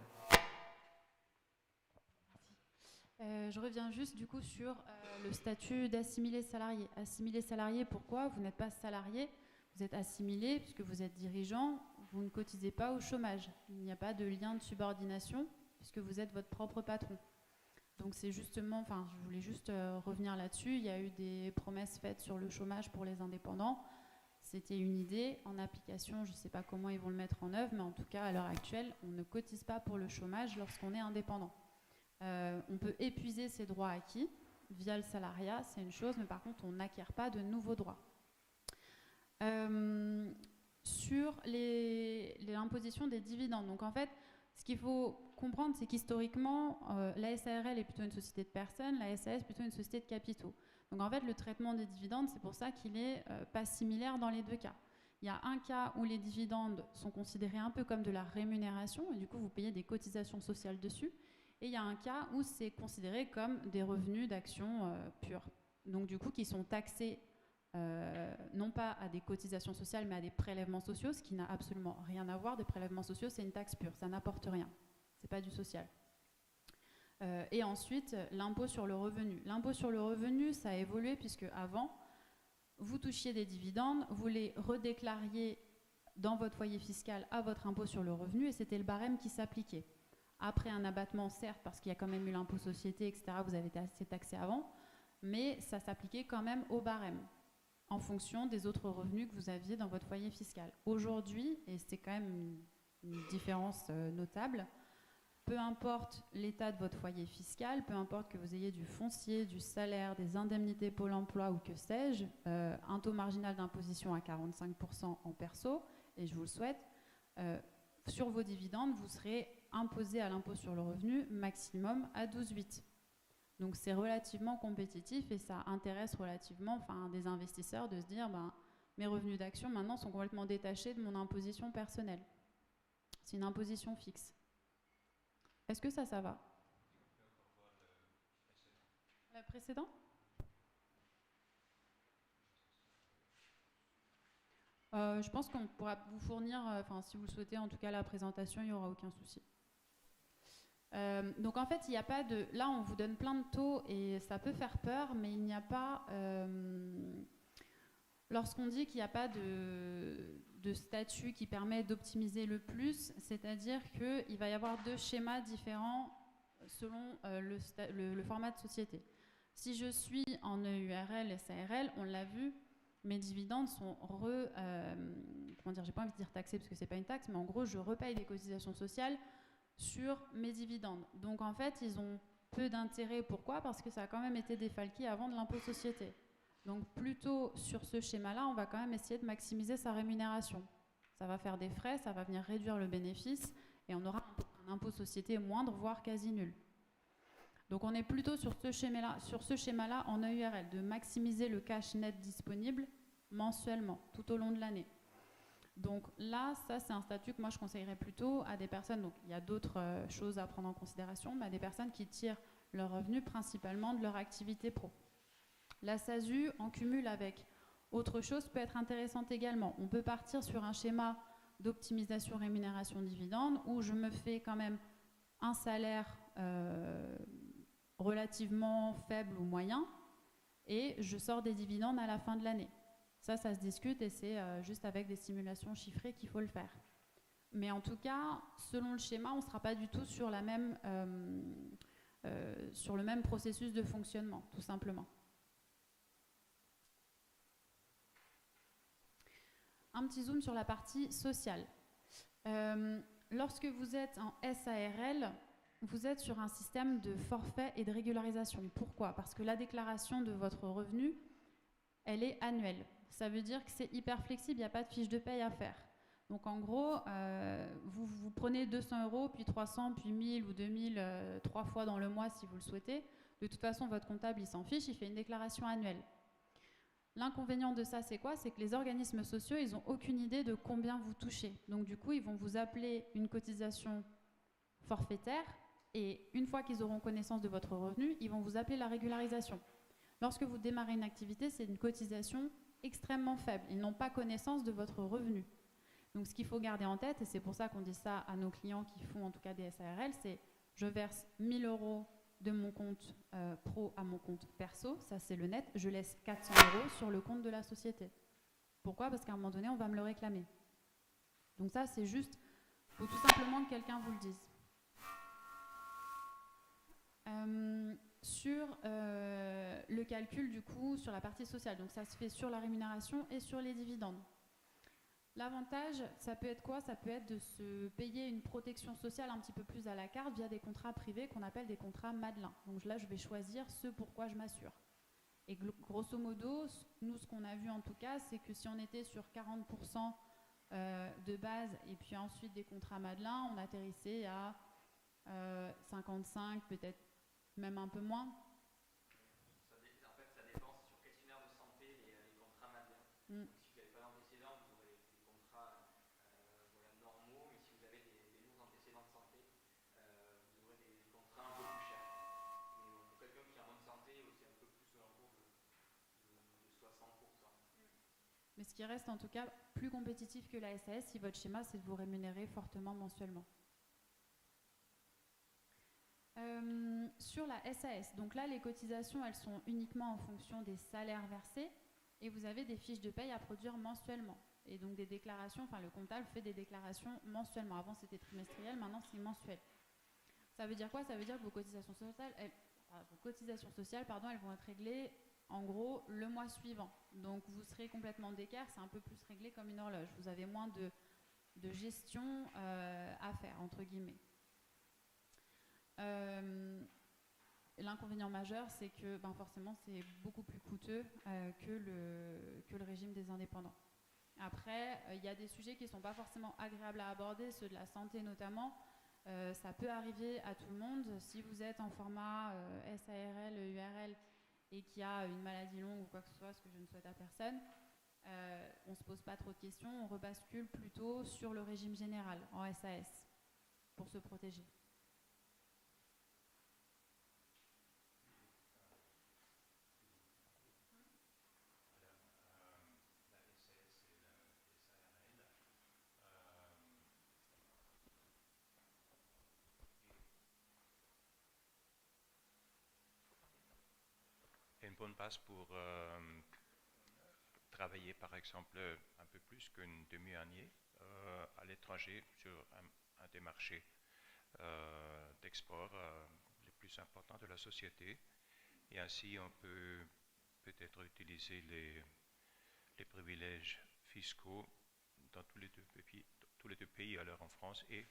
Je reviens juste du coup sur le statut d'assimilé salarié. Assimilé salarié, pourquoi? Vous n'êtes pas salarié, vous êtes assimilé puisque vous êtes dirigeant, vous ne cotisez pas au chômage. Il n'y a pas de lien de subordination puisque vous êtes votre propre patron. Donc c'est justement, enfin je voulais juste revenir là-dessus, il y a eu des promesses faites sur le chômage pour les indépendants. C'était une idée, en application, je ne sais pas comment ils vont le mettre en œuvre, mais en tout cas à l'heure actuelle, on ne cotise pas pour le chômage lorsqu'on est indépendant. On peut épuiser ses droits acquis via le salariat, c'est une chose, mais par contre on n'acquiert pas de nouveaux droits. Sur l'imposition des dividendes, donc en fait ce qu'il faut comprendre, c'est qu'historiquement la SARL est plutôt une société de personnes, la SAS plutôt une société de capitaux. Donc en fait le traitement des dividendes, c'est pour ça qu'il n'est pas similaire dans les deux cas. Il y a un cas où les dividendes sont considérés un peu comme de la rémunération et du coup vous payez des cotisations sociales dessus. Et il y a un cas où c'est considéré comme des revenus d'action purs. Donc du coup, qui sont taxés non pas à des cotisations sociales, mais à des prélèvements sociaux, ce qui n'a absolument rien à voir. Des prélèvements sociaux, c'est une taxe pure, ça n'apporte rien. C'est pas du social. Et ensuite, l'impôt sur le revenu. L'impôt sur le revenu, ça a évolué puisque avant, vous touchiez des dividendes, vous les redéclariez dans votre foyer fiscal à votre impôt sur le revenu et c'était le barème qui s'appliquait. Après un abattement, certes, parce qu'il y a quand même eu l'impôt société, etc., vous avez été assez taxé avant, mais ça s'appliquait quand même au barème. en fonction des autres revenus que vous aviez dans votre foyer fiscal. Aujourd'hui, et c'est quand même une différence notable, peu importe l'état de votre foyer fiscal, peu importe que vous ayez du foncier, du salaire, des indemnités Pôle emploi ou que sais-je, un taux marginal d'imposition à 45% en perso, et je vous le souhaite, sur vos dividendes, vous serez imposé à l'impôt sur le revenu maximum à 12,8. Donc c'est relativement compétitif et ça intéresse relativement des investisseurs de se dire mes revenus d'action maintenant sont complètement détachés de mon imposition personnelle. C'est une imposition fixe. Est-ce que ça va? Le précédent? Je pense qu'on pourra vous fournir, si vous le souhaitez, en tout cas la présentation, il n'y aura aucun souci. Donc en fait, il n'y a pas de... Là, on vous donne plein de taux et ça peut faire peur, mais il n'y a pas... Lorsqu'on dit qu'il n'y a pas de statut qui permet d'optimiser le plus, c'est-à-dire qu'il va y avoir deux schémas différents selon le format de société. Si je suis en EURL, SARL, on l'a vu, mes dividendes sont j'ai pas envie de dire taxés parce que c'est pas une taxe, mais en gros, je repaye des cotisations sociales sur mes dividendes. Donc en fait, ils ont peu d'intérêt. Pourquoi? Parce que ça a quand même été défalqué avant de l'impôt société. Donc plutôt sur ce schéma-là, on va quand même essayer de maximiser sa rémunération. Ça va faire des frais, ça va venir réduire le bénéfice et on aura un impôt société moindre, voire quasi nul. Donc on est plutôt sur ce schéma-là en EURL, de maximiser le cash net disponible mensuellement, tout au long de l'année. Donc là, ça c'est un statut que moi je conseillerais plutôt à des personnes, donc il y a d'autres choses à prendre en considération, mais à des personnes qui tirent leurs revenus principalement de leur activité pro. La SASU, en cumul avec autre chose, peut être intéressante également. On peut partir sur un schéma d'optimisation rémunération-dividende où je me fais quand même un salaire relativement faible ou moyen et je sors des dividendes à la fin de l'année. Ça se discute et c'est juste avec des simulations chiffrées qu'il faut le faire. Mais en tout cas, selon le schéma, on ne sera pas du tout sur le même processus de fonctionnement, tout simplement. Un petit zoom sur la partie sociale. Lorsque vous êtes en SARL, vous êtes sur un système de forfait et de régularisation. Pourquoi? Parce que la déclaration de votre revenu, elle est annuelle. Ça veut dire que c'est hyper flexible, il n'y a pas de fiche de paye à faire. Donc en gros, vous prenez 200 €, puis 300, puis 1000 ou 2000, 3 fois dans le mois si vous le souhaitez. De toute façon, votre comptable, il s'en fiche, il fait une déclaration annuelle. L'inconvénient de ça, c'est quoi? C'est que les organismes sociaux, ils n'ont aucune idée de combien vous touchez. Donc du coup, ils vont vous appeler une cotisation forfaitaire et une fois qu'ils auront connaissance de votre revenu, ils vont vous appeler la régularisation. Lorsque vous démarrez une activité, c'est une cotisation extrêmement faible. Ils n'ont pas connaissance de votre revenu. Donc ce qu'il faut garder en tête, et c'est pour ça qu'on dit ça à nos clients qui font en tout cas des SARL, c'est je verse 1000 € de mon compte pro à mon compte perso, ça c'est le net, je laisse 400 € sur le compte de la société. Pourquoi? Parce qu'à un moment donné, on va me le réclamer. Donc ça c'est juste, il faut tout simplement que quelqu'un vous le dise. Sur le calcul du coup sur la partie sociale, donc ça se fait sur la rémunération et sur les dividendes. L'avantage, ça peut être quoi? Ça peut être de se payer une protection sociale un petit peu plus à la carte via des contrats privés qu'on appelle des contrats Madelin. Donc là, je vais choisir ce pourquoi je m'assure. Et grosso modo, nous, ce qu'on a vu en tout cas, c'est que si on était sur 40% de base et puis ensuite des contrats Madelin, on atterrissait à 55, peut-être même un peu moins. En fait, ça dépend sur questionnaire de santé, les contrats Madelin. Si vous n'avez pas d'antécédents, vous aurez des contrats normaux, mais si vous avez des lourds antécédents de santé, vous aurez des contrats un peu plus chers. Mais pour quelqu'un qui est en bonne santé, c'est un peu plus aux alentours de 60%. Mais ce qui reste en tout cas plus compétitif que la SAS si votre schéma c'est de vous rémunérer fortement mensuellement. Sur la SAS, donc là les cotisations elles sont uniquement en fonction des salaires versés et vous avez des fiches de paye à produire mensuellement et donc des déclarations, enfin le comptable fait des déclarations mensuellement, avant c'était trimestriel, maintenant c'est mensuel. Ça veut dire quoi? Ça veut dire que vos cotisations sociales, elles vont être réglées en gros le mois suivant. Donc vous serez complètement d'écart, c'est un peu plus réglé comme une horloge. Vous avez moins de gestion à faire, entre guillemets. L'inconvénient majeur, c'est que forcément, c'est beaucoup plus coûteux que le régime des indépendants. Après, il y a des sujets qui ne sont pas forcément agréables à aborder, ceux de la santé notamment. Ça peut arriver à tout le monde. Si vous êtes en format SARL, URL et qu'il y a une maladie longue ou quoi que ce soit, ce que je ne souhaite à personne, on ne se pose pas trop de questions, on rebascule plutôt sur le régime général en SAS pour se protéger. Une bonne base pour travailler par exemple un peu plus qu'une demi-année à l'étranger sur un des marchés d'export les plus importants de la société. Et ainsi on peut peut-être utiliser les privilèges fiscaux dans tous les deux pays, alors en France et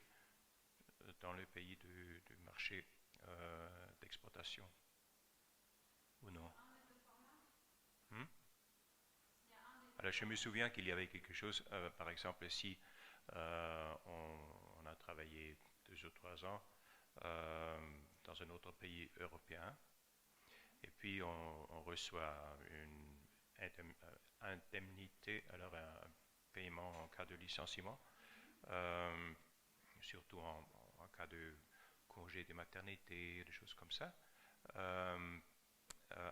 dans le pays du marché d'exportation. Ou non? Alors je me souviens qu'il y avait quelque chose, par exemple si on a travaillé 2 ou 3 ans dans un autre pays européen et puis on reçoit une indemnité, alors un paiement en cas de licenciement, surtout en cas de congé de maternité, des choses comme ça.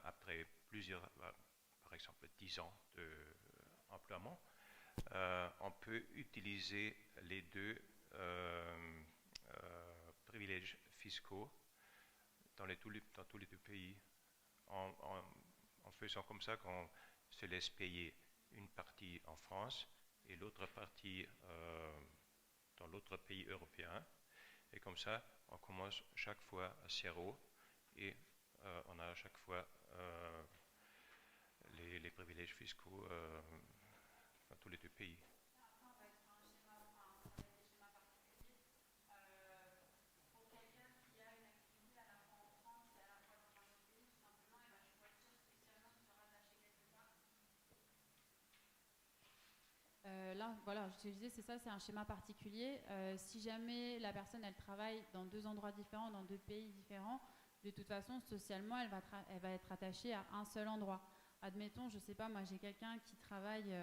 Après plusieurs, par exemple 10 ans d'emploiement, on peut utiliser les deux privilèges fiscaux dans tous les deux pays en faisant comme ça qu'on se laisse payer une partie en France et l'autre partie dans l'autre pays européen. Et comme ça, on commence chaque fois à zéro et on a à chaque fois les privilèges fiscaux dans tous les deux pays. Là, voilà, je te disais, c'est ça, c'est un schéma particulier. Si jamais la personne, elle travaille dans 2 endroits différents, dans 2 pays différents, de toute façon, socialement, elle va être attachée à un seul endroit. Admettons, je sais pas, moi j'ai quelqu'un qui travaille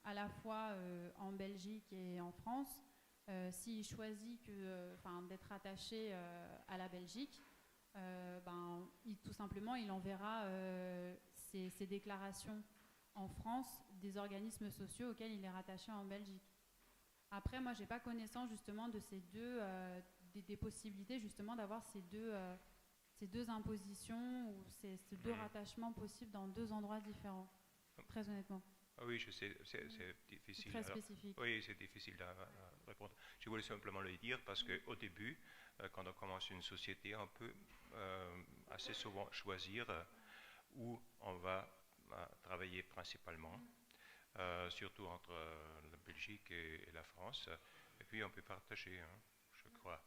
à la fois en Belgique et en France. S'il choisit d'être attaché à la Belgique, tout simplement, il enverra ses déclarations en France des organismes sociaux auxquels il est rattaché en Belgique. Après, moi, j'ai pas connaissance justement de ces deux, des possibilités justement d'avoir ces deux impositions ou ces 2 rattachements possibles dans 2 endroits différents. Très honnêtement. Ah oui, je sais, c'est difficile. Très spécifique. Oui, c'est difficile à répondre. Je voulais simplement le dire parce qu'au début, quand on commence une société, on peut assez souvent choisir où on va travailler principalement, surtout entre la Belgique et la France. Et puis on peut partager, hein,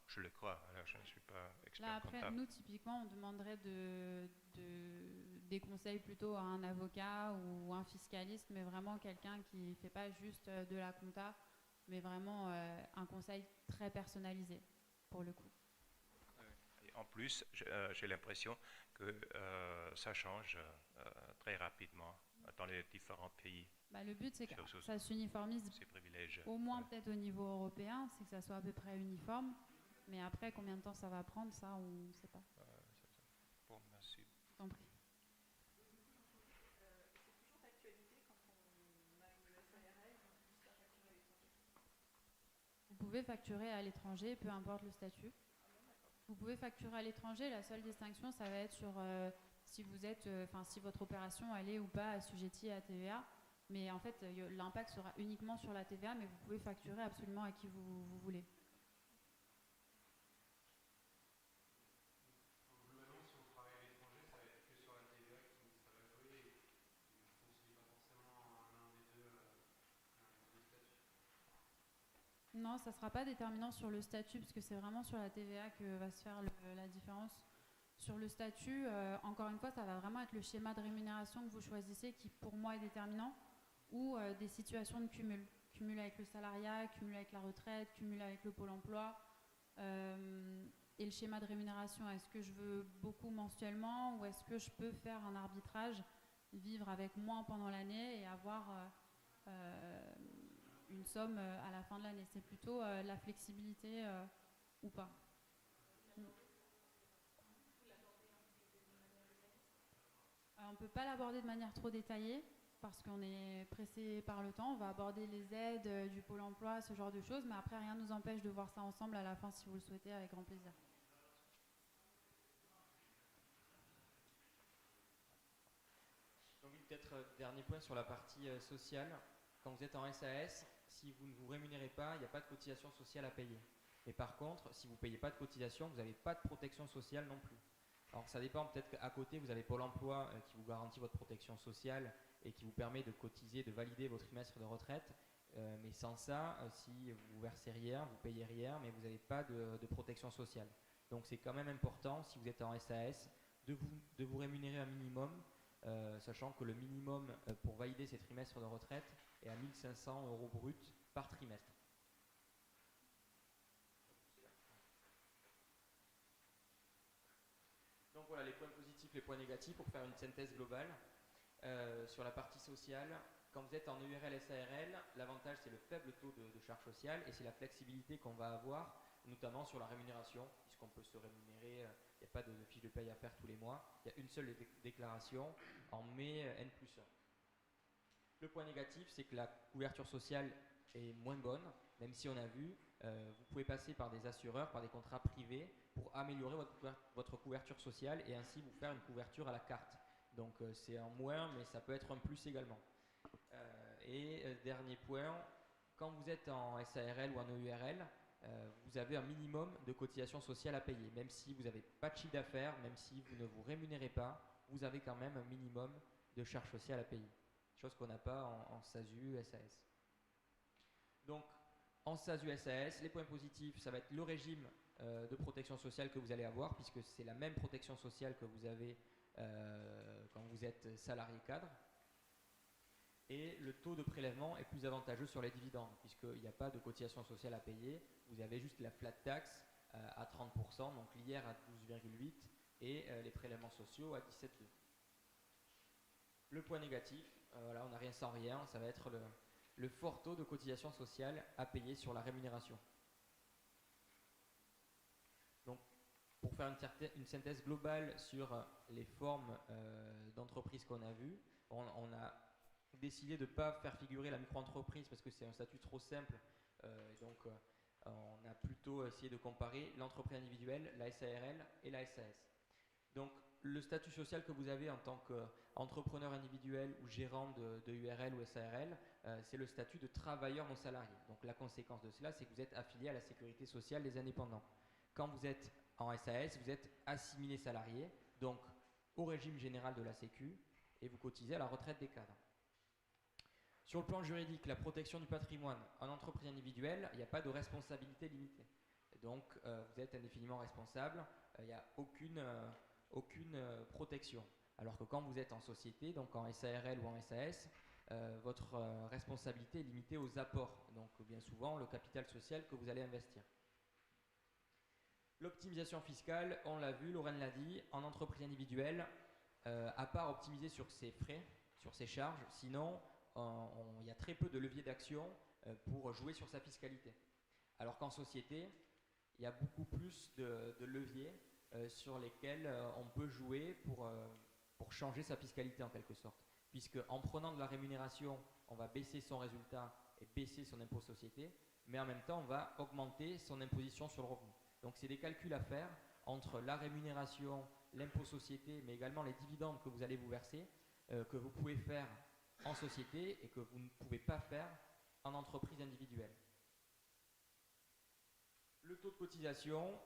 je le crois. Alors, je ne suis pas expert Là, après, comptable. nous, typiquement, on demanderait des conseils plutôt à un avocat ou un fiscaliste, mais vraiment quelqu'un qui ne fait pas juste de la compta, mais vraiment un conseil très personnalisé, pour le coup. Et en plus, j'ai l'impression que ça change très rapidement dans les différents pays. Le but, c'est que ça s'uniformise au moins peut-être au niveau européen, c'est que ça soit à peu près uniforme. Mais après, combien de temps ça va prendre, ça, on ne sait pas. Bon, merci. Je t'en prie. C'est toujours d'actualité quand on a une SARL, on puisse faire facturer à l'étranger. Vous pouvez facturer à l'étranger, peu importe le statut. Vous pouvez facturer à l'étranger, la seule distinction, ça va être sur si votre opération elle est ou pas assujettie à TVA. Mais en fait, l'impact sera uniquement sur la TVA, mais vous pouvez facturer absolument à qui vous voulez. Globalement, si on travaille à l'étranger, ça va être que sur la TVA qui sera facturée Non, ça ne sera pas déterminant sur le statut, parce que c'est vraiment sur la TVA que va se faire la différence. Sur le statut, encore une fois, ça va vraiment être le schéma de rémunération que vous choisissez qui, pour moi, est déterminant, ou des situations de cumul. Cumul avec le salariat, cumul avec la retraite, cumul avec le pôle emploi. Et le schéma de rémunération, est-ce que je veux beaucoup mensuellement ou est-ce que je peux faire un arbitrage, vivre avec moins pendant l'année et avoir une somme à la fin de l'année? C'est plutôt la flexibilité ou pas. On ne peut pas l'aborder de manière trop détaillée parce qu'on est pressé par le temps. On va aborder les aides du pôle emploi, ce genre de choses, mais après rien ne nous empêche de voir ça ensemble à la fin si vous le souhaitez, avec grand plaisir. Donc oui, peut-être dernier point sur la partie sociale. Quand vous êtes en SAS, si vous ne vous rémunérez pas, il n'y a pas de cotisation sociale à payer. Mais par contre, si vous ne payez pas de cotisation, vous n'avez pas de protection sociale non plus. Alors ça dépend, peut-être qu'à côté, vous avez Pôle emploi qui vous garantit votre protection sociale et qui vous permet de cotiser, de valider vos trimestres de retraite. Mais sans ça, si vous versez rien, vous payez rien, mais vous n'avez pas de protection sociale. Donc c'est quand même important, si vous êtes en SAS, de vous rémunérer un minimum, sachant que le minimum pour valider ces trimestres de retraite est à 1 500 € bruts par trimestre. Donc voilà les points positifs, les points négatifs pour faire une synthèse globale. Sur la partie sociale, quand vous êtes en EURL SARL, l'avantage c'est le faible taux de charge sociale et c'est la flexibilité qu'on va avoir, notamment sur la rémunération, puisqu'on peut se rémunérer, il n'y a pas de fiche de paye à faire tous les mois, il y a une seule déclaration en mai N+1. Le point négatif, c'est que la couverture sociale est moins bonne, même si on a vu, vous pouvez passer par des assureurs, par des contrats privés pour améliorer votre couverture sociale et ainsi vous faire une couverture à la carte. Donc c'est un moins, mais ça peut être un plus également. Dernier point, quand vous êtes en SARL ou en EURL, vous avez un minimum de cotisation sociale à payer. Même si vous n'avez pas de chiffre d'affaires, même si vous ne vous rémunérez pas, vous avez quand même un minimum de charges sociales à payer. Chose qu'on n'a pas en SASU, SAS. Donc, en SASU, SAS, les points positifs, ça va être le régime de protection sociale que vous allez avoir, puisque c'est la même protection sociale que vous avez quand vous êtes salarié cadre. Et le taux de prélèvement est plus avantageux sur les dividendes, puisqu'il n'y a pas de cotisation sociale à payer. Vous avez juste la flat tax à 30%, donc l'IR à 12,8% et les prélèvements sociaux à 17,2%. Le point négatif, voilà, on n'a rien sans rien, ça va être le fort taux de cotisation sociale à payer sur la rémunération. Donc, pour faire une synthèse globale sur les formes d'entreprise qu'on a vues, on a décidé de ne pas faire figurer la micro-entreprise parce que c'est un statut trop simple. On a plutôt essayé de comparer l'entreprise individuelle, la SARL et la SAS. Donc, le statut social que vous avez en tant qu'entrepreneur individuel ou gérant de URL ou SARL, c'est le statut de travailleur non salarié. Donc, la conséquence de cela, c'est que vous êtes affilié à la sécurité sociale des indépendants. Quand vous êtes en SAS, vous êtes assimilé salarié, donc au régime général de la Sécu, et vous cotisez à la retraite des cadres. Sur le plan juridique, la protection du patrimoine en entreprise individuelle, il n'y a pas de responsabilité limitée. Donc, vous êtes indéfiniment responsable, il n'y a aucune protection. Alors que quand vous êtes en société, donc en SARL ou en SAS, votre responsabilité est limitée aux apports, donc bien souvent le capital social que vous allez investir. L'optimisation fiscale, on l'a vu, Lorraine l'a dit, en entreprise individuelle, à part optimiser sur ses frais, sur ses charges, sinon il y a très peu de leviers d'action pour jouer sur sa fiscalité. Alors qu'en société, il y a beaucoup plus de leviers sur lesquels on peut jouer pour changer sa fiscalité en quelque sorte. Puisque en prenant de la rémunération, on va baisser son résultat et baisser son impôt société, mais en même temps, on va augmenter son imposition sur le revenu. Donc c'est des calculs à faire entre la rémunération, l'impôt société, mais également les dividendes que vous allez vous verser, que vous pouvez faire en société et que vous ne pouvez pas faire en entreprise individuelle. Le taux de cotisation,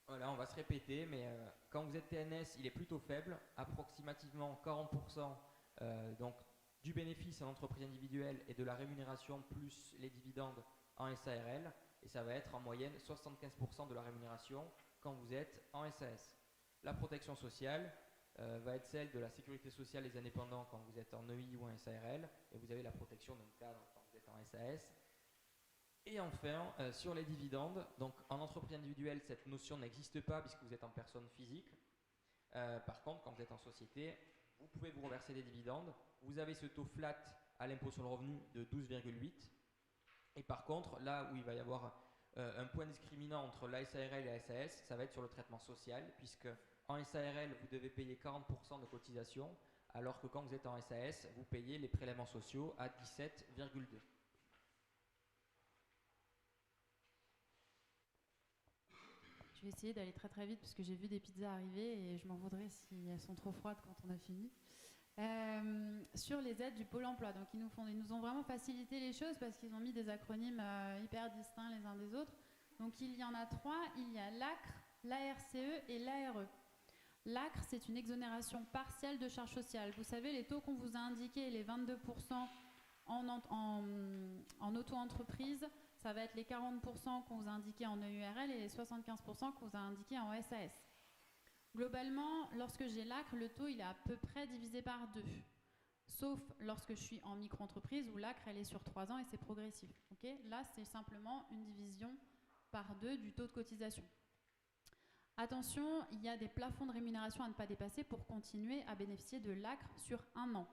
voilà, on va se répéter, mais quand vous êtes TNS, il est plutôt faible, approximativement 40% donc, du bénéfice en entreprise individuelle et de la rémunération plus les dividendes en SARL. et ça va être en moyenne 75% de la rémunération quand vous êtes en SAS. La protection sociale va être celle de la sécurité sociale des indépendants quand vous êtes en EI ou en SARL, et vous avez la protection d'un cadre quand vous êtes en SAS. Et enfin, sur les dividendes, donc en entreprise individuelle, cette notion n'existe pas puisque vous êtes en personne physique. Par contre, quand vous êtes en société, vous pouvez vous reverser des dividendes. Vous avez ce taux flat à l'impôt sur le revenu de 12,8. Et par contre, là où il va y avoir un point discriminant entre la SARL et la SAS, ça va être sur le traitement social, puisque en SARL, vous devez payer 40% de cotisation, alors que quand vous êtes en SAS, vous payez les prélèvements sociaux à 17,2. Je vais essayer d'aller très très vite parce que j'ai vu des pizzas arriver et je m'en voudrais si elles sont trop froides quand on a fini. Sur les aides du Pôle emploi, donc ils nous ont vraiment facilité les choses parce qu'ils ont mis des acronymes hyper distincts les uns des autres. Donc il y en a 3, il y a l'ACRE, l'ARCE et l'ARE. L'ACRE, c'est une exonération partielle de charges sociales. Vous savez, les taux qu'on vous a indiqués, les 22% en auto-entreprise, ça va être les 40% qu'on vous a indiqués en EURL et les 75% qu'on vous a indiqués en SAS. Globalement, lorsque j'ai l'ACRE, le taux il est à peu près divisé par 2. Sauf lorsque je suis en micro-entreprise où l'ACRE elle est sur 3 ans et c'est progressif. Okay, là, c'est simplement une division par 2 du taux de cotisation. Attention, il y a des plafonds de rémunération à ne pas dépasser pour continuer à bénéficier de l'ACRE sur 1 an.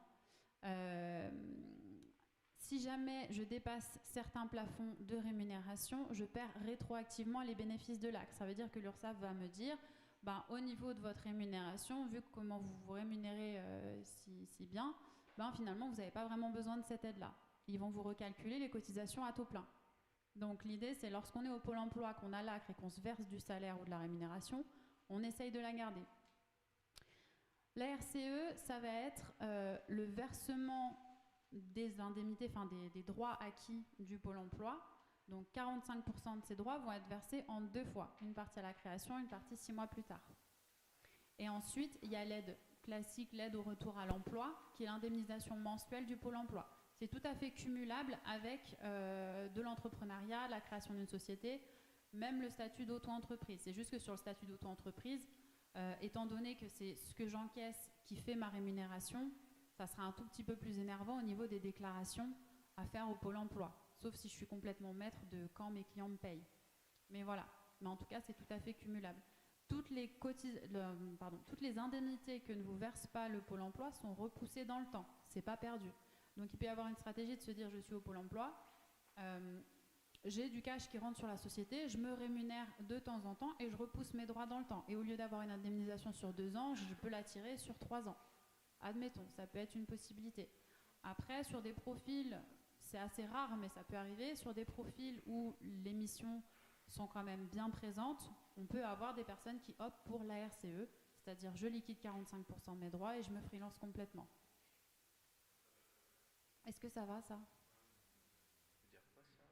Si jamais je dépasse certains plafonds de rémunération, je perds rétroactivement les bénéfices de l'ACRE. Ça veut dire que l'URSSAF va me dire, au niveau de votre rémunération, vu comment vous vous rémunérez si bien, finalement, vous n'avez pas vraiment besoin de cette aide-là. Ils vont vous recalculer les cotisations à taux plein. Donc l'idée, c'est lorsqu'on est au Pôle emploi, qu'on a l'ACRE et qu'on se verse du salaire ou de la rémunération, on essaye de la garder. La RCE, ça va être le versement des indemnités, des droits acquis du Pôle emploi. Donc 45% de ces droits vont être versés en 2 fois, une partie à la création, une partie 6 mois plus tard. Et ensuite, il y a l'aide classique, l'aide au retour à l'emploi, qui est l'indemnisation mensuelle du Pôle emploi. C'est tout à fait cumulable avec de l'entrepreneuriat, la création d'une société, même le statut d'auto-entreprise. C'est juste que sur le statut d'auto-entreprise, étant donné que c'est ce que j'encaisse qui fait ma rémunération, ça sera un tout petit peu plus énervant au niveau des déclarations à faire au Pôle emploi, sauf si je suis complètement maître de quand mes clients me payent. Mais voilà, mais en tout cas, c'est tout à fait cumulable. Toutes les indemnités que ne vous verse pas le Pôle emploi sont repoussées dans le temps, c'est pas perdu. Donc il peut y avoir une stratégie de se dire je suis au Pôle emploi, j'ai du cash qui rentre sur la société, je me rémunère de temps en temps et je repousse mes droits dans le temps. Et au lieu d'avoir une indemnisation sur 2 ans, je peux la tirer sur 3 ans. Admettons, ça peut être une possibilité. Après, sur des profils, c'est assez rare, mais ça peut arriver, sur des profils où les missions sont quand même bien présentes, on peut avoir des personnes qui optent pour la RCE, c'est-à-dire je liquide 45% de mes droits et je me freelance complètement. Est-ce que ça va, ça ? Ça veut dire quoi, ça,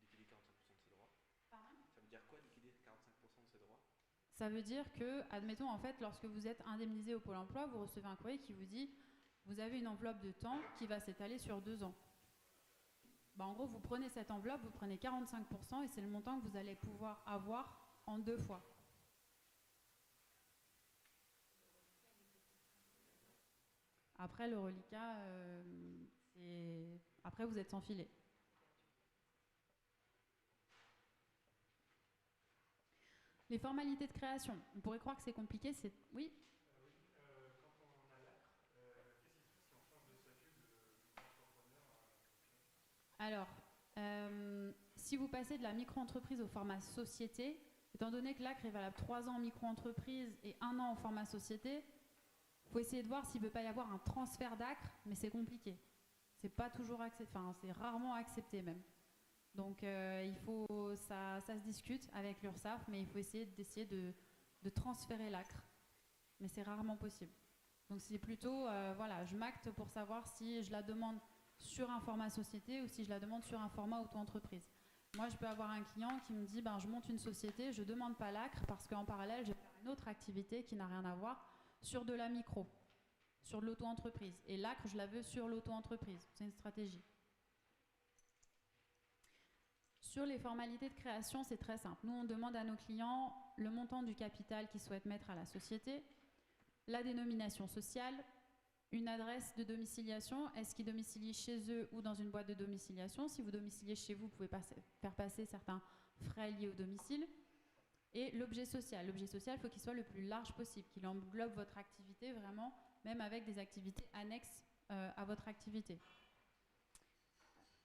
liquider 45% de ses droits ? Pardon ? Ça veut dire quoi, liquider 45% de ses droits ? Ça veut dire que, admettons, en fait, lorsque vous êtes indemnisé au Pôle emploi, vous recevez un courrier qui vous dit vous avez une enveloppe de temps qui va s'étaler sur 2 ans. En gros, vous prenez cette enveloppe, vous prenez 45% et c'est le montant que vous allez pouvoir avoir en 2 fois. Après, le reliquat, après, vous êtes sans filet. Les formalités de création. On pourrait croire que c'est compliqué. Oui ? Quand on a l'ACRE, qu'est-ce qui se passe si on change de statut de micro-entrepreneur ? Alors, si vous passez de la micro-entreprise au format société, étant donné que l'ACRE est valable 3 ans en micro-entreprise et 1 an au format société, il faut essayer de voir s'il ne peut pas y avoir un transfert d'ACRE, mais c'est compliqué. C'est pas toujours c'est rarement accepté même. Donc ça se discute avec l'URSSAF, mais il faut essayer de transférer l'ACRE. Mais c'est rarement possible. Donc c'est plutôt, je m'acte pour savoir si je la demande sur un format société ou si je la demande sur un format auto-entreprise. Moi, je peux avoir un client qui me dit, je monte une société, je ne demande pas l'ACRE parce qu'en parallèle, je vais faire une autre activité qui n'a rien à voir sur de la micro, sur de l'auto-entreprise. Et l'ACRE, je la veux sur l'auto-entreprise. C'est une stratégie. Sur les formalités de création, c'est très simple. Nous, on demande à nos clients le montant du capital qu'ils souhaitent mettre à la société, la dénomination sociale, une adresse de domiciliation. Est-ce qu'ils domicilient chez eux ou dans une boîte de domiciliation? Si vous domiciliez chez vous, vous pouvez faire passer certains frais liés au domicile. Et l'objet social. L'objet social, il faut qu'il soit le plus large possible, qu'il englobe votre activité vraiment, même avec des activités annexes à votre activité.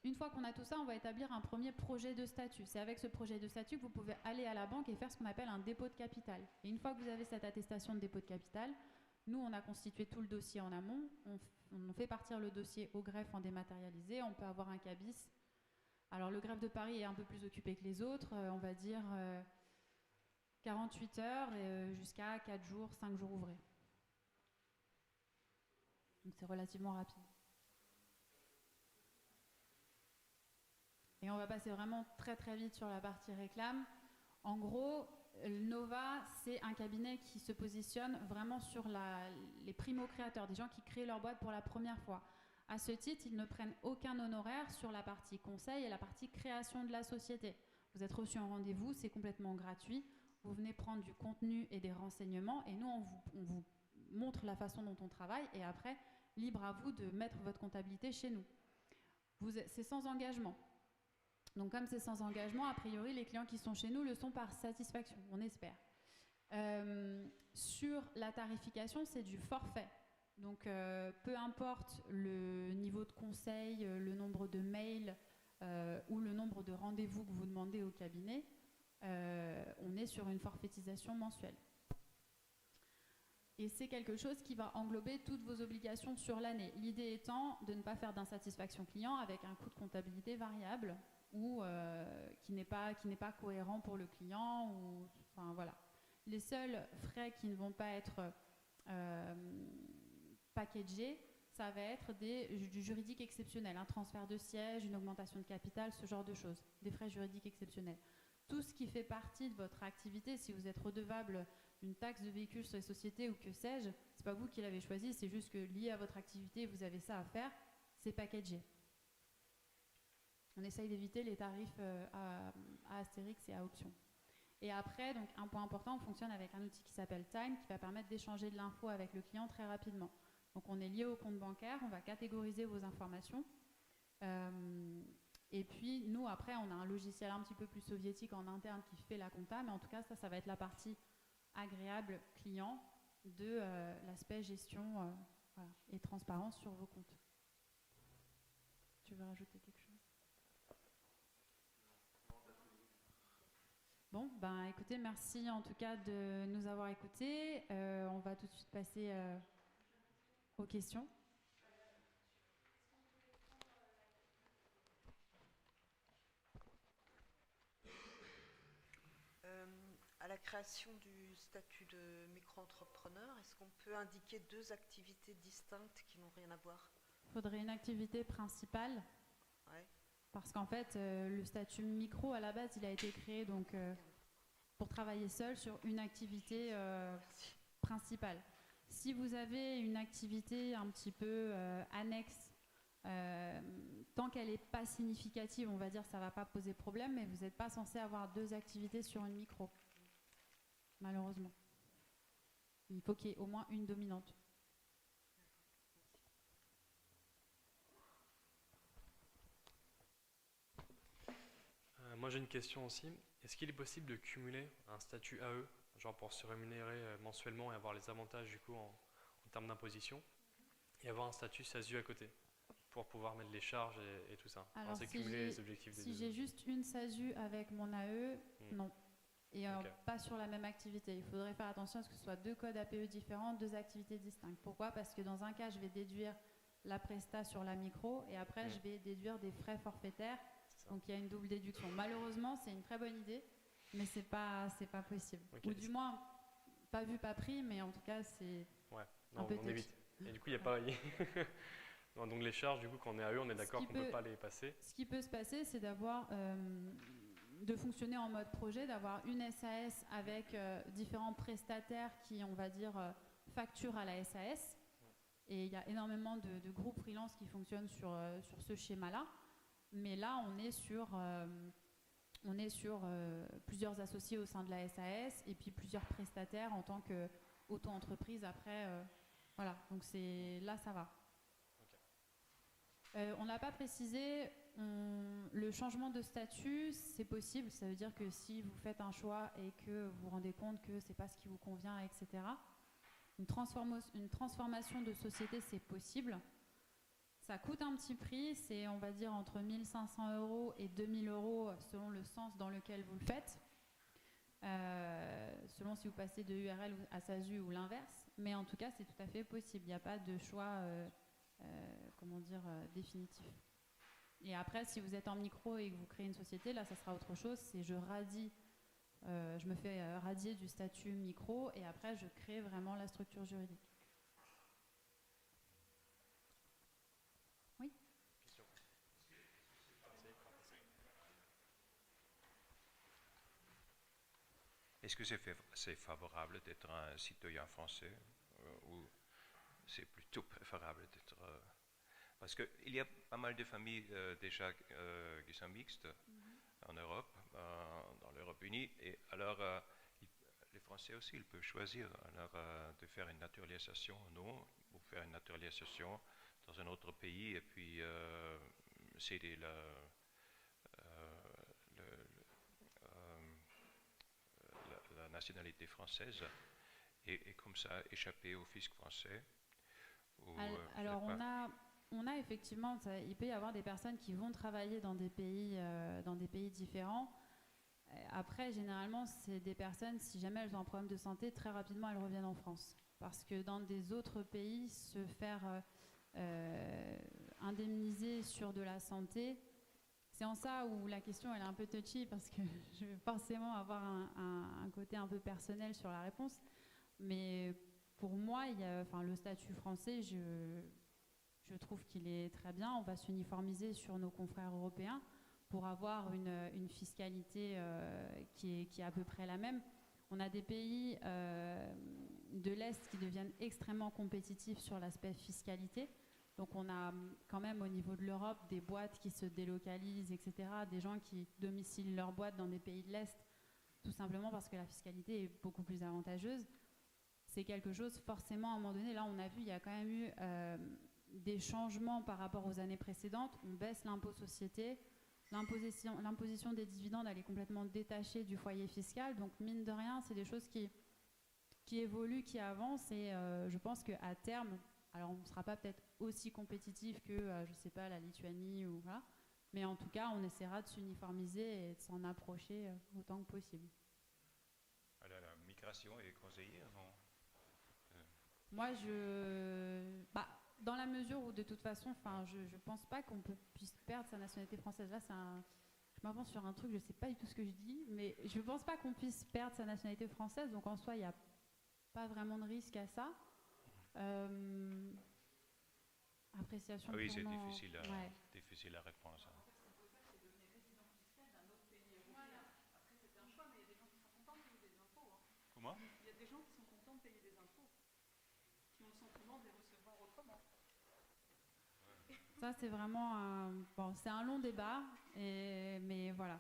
Une fois qu'on a tout ça, on va établir un premier projet de statut. C'est avec ce projet de statut que vous pouvez aller à la banque et faire ce qu'on appelle un dépôt de capital. Et une fois que vous avez cette attestation de dépôt de capital, nous, on a constitué tout le dossier en amont. On fait partir le dossier au greffe en dématérialisé. On peut avoir un cabis. Alors, le greffe de Paris est un peu plus occupé que les autres. On va dire 48 heures et jusqu'à 4 jours, 5 jours ouvrés. Donc, c'est relativement rapide. Et on va passer vraiment très très vite sur la partie réclame. En gros, Nova, c'est un cabinet qui se positionne vraiment sur les primo-créateurs, des gens qui créent leur boîte pour la première fois. À ce titre, ils ne prennent aucun honoraire sur la partie conseil et la partie création de la société. Vous êtes reçu en rendez-vous, c'est complètement gratuit. Vous venez prendre du contenu et des renseignements et nous, on vous montre la façon dont on travaille et après, libre à vous de mettre votre comptabilité chez nous. C'est sans engagement. Donc comme c'est sans engagement, a priori, les clients qui sont chez nous le sont par satisfaction, on espère. Sur la tarification, c'est du forfait. Donc peu importe le niveau de conseil, le nombre de mails ou le nombre de rendez-vous que vous demandez au cabinet, on est sur une forfaitisation mensuelle. Et c'est quelque chose qui va englober toutes vos obligations sur l'année. L'idée étant de ne pas faire d'insatisfaction client avec un coût de comptabilité variable ou qui n'est pas cohérent pour le client. Enfin, voilà. Les seuls frais qui ne vont pas être packagés, ça va être du juridique exceptionnel, un transfert de siège, une augmentation de capital, ce genre de choses, des frais juridiques exceptionnels. Tout ce qui fait partie de votre activité, si vous êtes redevable d'une taxe de véhicule sur les sociétés ou que sais-je, c'est pas vous qui l'avez choisi, c'est juste que lié à votre activité, vous avez ça à faire, c'est packagé. On essaye d'éviter les tarifs à Astérix et à option. Et après, donc un point important, on fonctionne avec un outil qui s'appelle Time, qui va permettre d'échanger de l'info avec le client très rapidement. Donc on est lié au compte bancaire, on va catégoriser vos informations. Et puis nous, après, on a un logiciel un petit peu plus soviétique en interne qui fait la compta, mais en tout cas, ça va être la partie agréable client de l'aspect gestion voilà, et transparence sur vos comptes. Tu veux rajouter quelque chose ? Bon, ben écoutez, merci en tout cas de nous avoir écoutés. On va tout de suite passer aux questions. À la création du statut de micro-entrepreneur, est-ce qu'on peut indiquer 2 activités distinctes qui n'ont rien à voir ? Il faudrait une activité principale. Ouais. Parce qu'en fait, le statut micro, à la base, il a été créé donc, pour travailler seul sur une activité principale. Si vous avez une activité un petit peu annexe, tant qu'elle n'est pas significative, on va dire que ça ne va pas poser problème, mais vous n'êtes pas censé avoir 2 activités sur une micro, malheureusement. Il faut qu'il y ait au moins une dominante. Moi j'ai une question aussi. Est-ce qu'il est possible de cumuler un statut AE, genre pour se rémunérer mensuellement et avoir les avantages du coup en termes d'imposition, et avoir un statut SASU à côté pour pouvoir mettre les charges et tout ça? Alors c'est cumuler les objectifs des si deux. j'ai juste une SASU avec mon AE, non. Et Ok. pas sur la même activité. Il faudrait faire attention à ce que ce soit 2 codes APE différents, 2 activités distinctes. Pourquoi ? Parce que dans un cas, je vais déduire la presta sur la micro et après, je vais déduire des frais forfaitaires. Donc il y a une double déduction. Malheureusement, c'est une très bonne idée, mais c'est pas possible. Okay. Ou du moins, pas vu, pas pris, mais en tout cas, c'est un peu on évite. Et du coup, il n'y a pas... Non, donc les charges, du coup, quand on est AE, on est d'accord qu'on ne peut pas les passer. Ce qui peut se passer, c'est d'avoir... de fonctionner en mode projet, d'avoir une SAS avec différents prestataires qui, on va dire, facturent à la SAS. Et il y a énormément de groupes freelance qui fonctionnent sur ce schéma-là. Mais là, on est sur on est sur plusieurs associés au sein de la SAS et puis plusieurs prestataires en tant qu'auto-entreprise après. Voilà, donc là, ça va. On n'a pas précisé, le changement de statut, c'est possible. Ça veut dire que si vous faites un choix et que vous vous rendez compte que ce n'est pas ce qui vous convient, etc., une transformation de société, c'est possible. Ça coûte un petit prix, c'est on va dire entre 1 500 € et 2 000 € selon le sens dans lequel vous le faites, selon si vous passez de URL à SASU ou l'inverse, mais en tout cas c'est tout à fait possible, il n'y a pas de choix définitif. Et après si vous êtes en micro et que vous créez une société, là ça sera autre chose, c'est je me fais radier du statut micro et après je crée vraiment la structure juridique. Est-ce que c'est favorable d'être un citoyen français ou c'est plutôt préférable d'être... parce qu'il y a pas mal de familles déjà qui sont mixtes en Europe, dans l'Europe unie, et alors les Français aussi, ils peuvent choisir alors, de faire une naturalisation ou non, ou faire une naturalisation dans un autre pays et puis céder la nationalité française et comme ça échapper au fisc français. Alors on a effectivement, il peut y avoir des personnes qui vont travailler dans des pays différents. Après, généralement, c'est des personnes, si jamais elles ont un problème de santé, très rapidement elles reviennent en France. Parce que dans des autres pays, se faire indemniser sur de la santé, c'est en ça où la question elle est un peu touchy parce que je vais forcément avoir un côté un peu personnel sur la réponse. Mais pour moi, le statut français, je trouve qu'il est très bien. On va s'uniformiser sur nos confrères européens pour avoir une fiscalité qui est à peu près la même. On a des pays de l'Est qui deviennent extrêmement compétitifs sur l'aspect fiscalité. Donc on a quand même au niveau de l'Europe des boîtes qui se délocalisent, etc., des gens qui domicilient leurs boîtes dans des pays de l'Est, tout simplement parce que la fiscalité est beaucoup plus avantageuse. C'est quelque chose, forcément, à un moment donné, là on a vu, il y a quand même eu des changements par rapport aux années précédentes. On baisse l'impôt société, l'imposition des dividendes, elle est complètement détachée du foyer fiscal, donc mine de rien, c'est des choses qui évoluent, qui avancent, et je pense qu'à terme, alors on ne sera pas peut-être aussi compétitif que, je ne sais pas, la Lituanie ou voilà, mais en tout cas, on essaiera de s'uniformiser et de s'en approcher autant que possible. Alors, la migration est conseillée, non? Moi, dans la mesure où de toute façon, je ne pense pas qu'on puisse perdre sa nationalité française. Là, je m'avance sur un truc, je ne sais pas du tout ce que je dis, mais je ne pense pas qu'on puisse perdre sa nationalité française, donc en soi, il n'y a pas vraiment de risque à ça. Appréciation. Ah oui, c'est purement... difficile à répondre à ça. Comment? Il y a des gens qui sont contents de payer des impôts, qui ont le sentiment de les recevoir autrement. Ça, c'est vraiment c'est un long débat, mais voilà.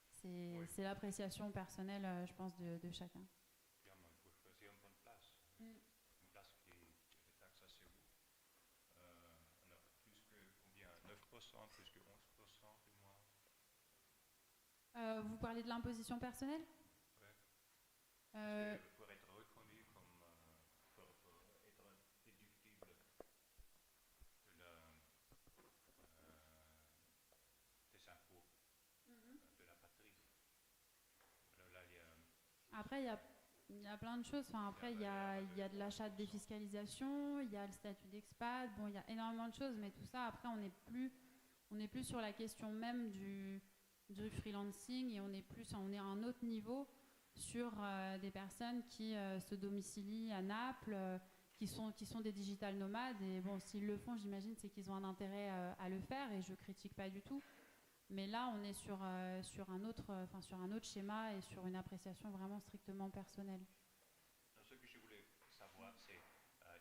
C'est l'appréciation personnelle, je pense, de chacun. Il faut choisir une bonne place. Une place qui est taxe assez haut. Alors, plus que combien? 9%, plus que 11% du moins? Vous parlez de l'imposition personnelle? Oui. Pour être reconnu comme... pour être déductible des impôts de la patrie. Alors là, après, il y a plein de choses. Après, il y a de l'achat de défiscalisation, il y a le statut d'expat. Bon, il y a énormément de choses, mais tout ça, après, on n'est plus sur la question même du freelancing et on est à un autre niveau sur des personnes qui se domicilient à Naples, qui sont des digital nomades. Et bon, s'ils le font, j'imagine, c'est qu'ils ont un intérêt à le faire et je critique pas du tout. Mais là, on est sur un autre schéma et sur une appréciation vraiment strictement personnelle. Ce que je voulais savoir, c'est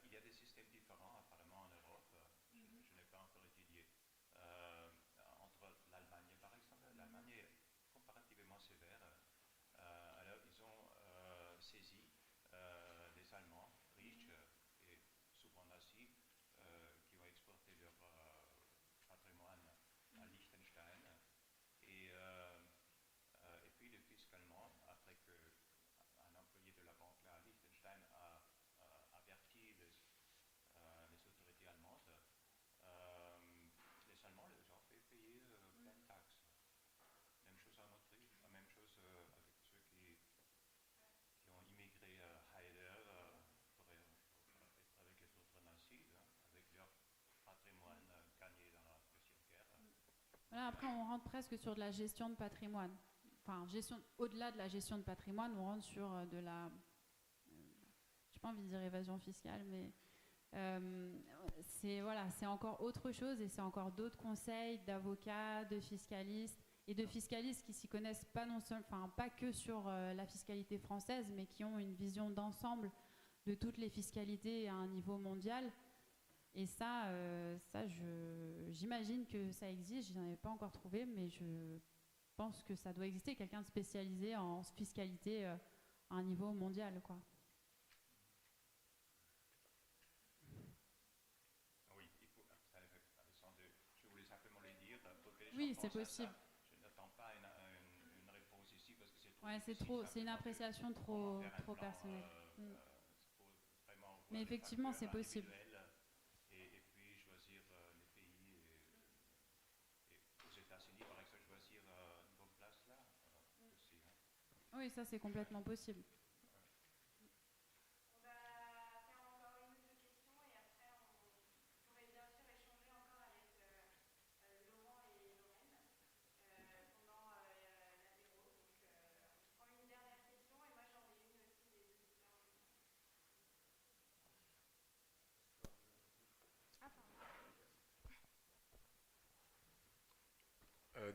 il y a des systèmes différents apparemment en Europe. Je n'ai pas encore étudié. Entre l'Allemagne, par exemple, l'Allemagne est après, on rentre presque sur de la gestion de patrimoine. Enfin, au-delà de la gestion de patrimoine, on rentre sur de la... j'ai pas envie de dire évasion fiscale, mais c'est encore autre chose et c'est encore d'autres conseils d'avocats, de fiscalistes et de fiscalistes qui s'y connaissent pas pas que sur la fiscalité française, mais qui ont une vision d'ensemble de toutes les fiscalités à un niveau mondial. Et j'imagine que ça existe. Je n'en ai pas encore trouvé, mais je pense que ça doit exister, quelqu'un de spécialisé en fiscalité à un niveau mondial, quoi. Oui, c'est possible. Je n'attends pas une réponse ici parce que c'est trop. Ouais, c'est une appréciation trop personnelle. Mais effectivement, c'est possible. Et puis choisir les pays. Et aux États-Unis, par exemple, choisir une bonne place là aussi. Hein. Oui, ça c'est complètement possible.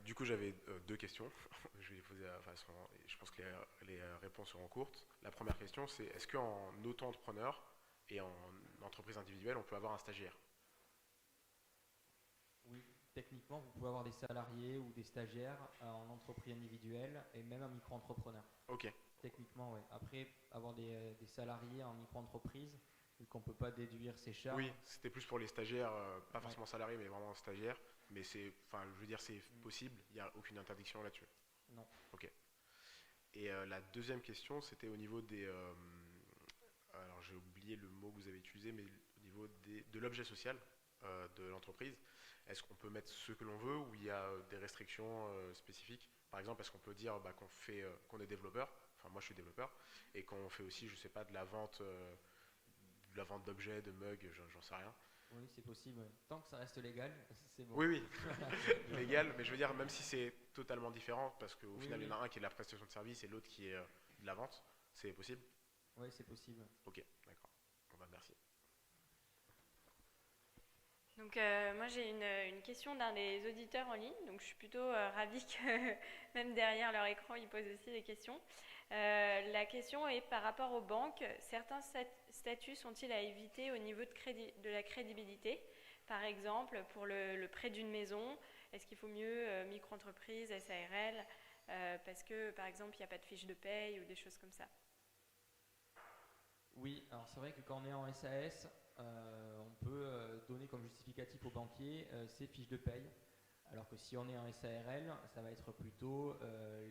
Du coup, j'avais deux questions. Je vais les poser je pense que les réponses seront courtes. La première question, c'est est-ce qu'en auto-entrepreneur et en entreprise individuelle, on peut avoir un stagiaire? Oui, techniquement, vous pouvez avoir des salariés ou des stagiaires en entreprise individuelle et même un micro-entrepreneur. Ok. Techniquement, oui. Après, avoir des salariés en micro-entreprise, vu qu'on ne peut pas déduire ses charges. Oui, c'était plus pour les stagiaires, pas forcément salariés, mais vraiment stagiaires. Mais je veux dire, c'est possible, il n'y a aucune interdiction là-dessus. Non. Ok. Et la deuxième question, c'était au niveau des... alors j'ai oublié le mot que vous avez utilisé, mais au niveau de l'objet social de l'entreprise, est-ce qu'on peut mettre ce que l'on veut ou il y a des restrictions spécifiques? Par exemple, est-ce qu'on peut dire qu'on est développeur? Enfin, moi je suis développeur, et qu'on fait aussi, je sais pas, de la vente d'objets, de mugs, j'en sais rien. Oui, c'est possible. Ouais. Tant que ça reste légal, c'est bon. Oui, légal, mais je veux dire, même si c'est totalement différent, parce qu'au final, il y en a un qui est de la prestation de service et l'autre qui est de la vente, c'est possible? Oui, c'est possible. Ok, d'accord. Bon, bah, merci. Donc moi j'ai une question d'un des auditeurs en ligne, donc je suis plutôt ravie que même derrière leur écran ils posent aussi des questions. La question est par rapport aux banques, certains statuts sont-ils à éviter au niveau de la crédibilité? Par exemple, pour le prêt d'une maison, est-ce qu'il faut mieux micro-entreprise, SARL, parce que par exemple il n'y a pas de fiche de paye ou des choses comme ça? Oui, alors c'est vrai que quand on est en SAS, on peut donner comme justificatif au banquier ses fiches de paye, alors que si on est en SARL, ça va être plutôt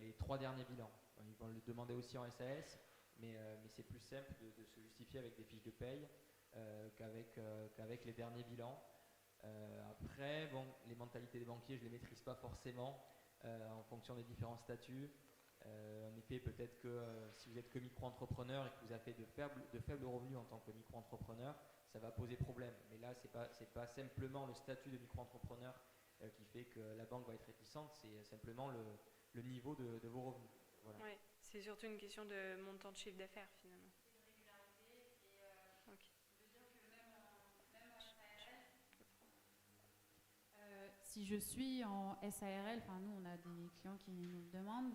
les 3 derniers bilans. Ils vont le demander aussi en SAS, mais c'est plus simple de se justifier avec des fiches de paye qu'avec les derniers bilans. Après, bon, les mentalités des banquiers, je ne les maîtrise pas forcément en fonction des différents statuts. En effet, peut-être que si vous êtes que micro-entrepreneur et que vous avez de faibles revenus en tant que micro-entrepreneur, ça va poser problème. Mais là, c'est pas simplement le statut de micro-entrepreneur qui fait que la banque va être réticente, c'est simplement le niveau de vos revenus. Voilà. Oui, c'est surtout une question de montant de chiffre d'affaires finalement. Si je suis en SARL, enfin nous on a des clients qui nous le demandent,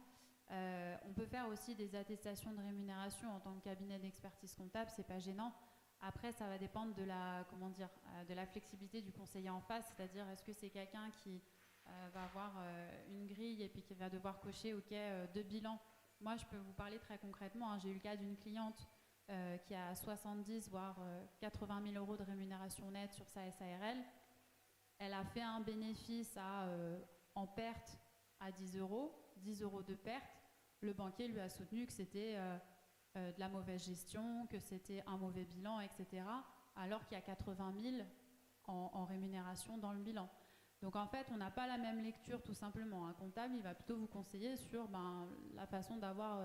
on peut faire aussi des attestations de rémunération en tant que cabinet d'expertise comptable, c'est pas gênant. Après, ça va dépendre de la flexibilité du conseiller en face, c'est-à-dire est-ce que c'est quelqu'un qui va avoir une grille et puis qui va devoir cocher deux bilans. Moi, je peux vous parler très concrètement. Hein, j'ai eu le cas d'une cliente qui a 70 voire 80 000 euros de rémunération nette sur sa SARL. Elle a fait un bénéfice en perte à 10 euros de perte. Le banquier lui a soutenu que c'était de la mauvaise gestion, que c'était un mauvais bilan, etc. Alors qu'il y a 80 000 en rémunération dans le bilan. Donc en fait, on n'a pas la même lecture tout simplement. Un comptable, il va plutôt vous conseiller sur la façon d'avoir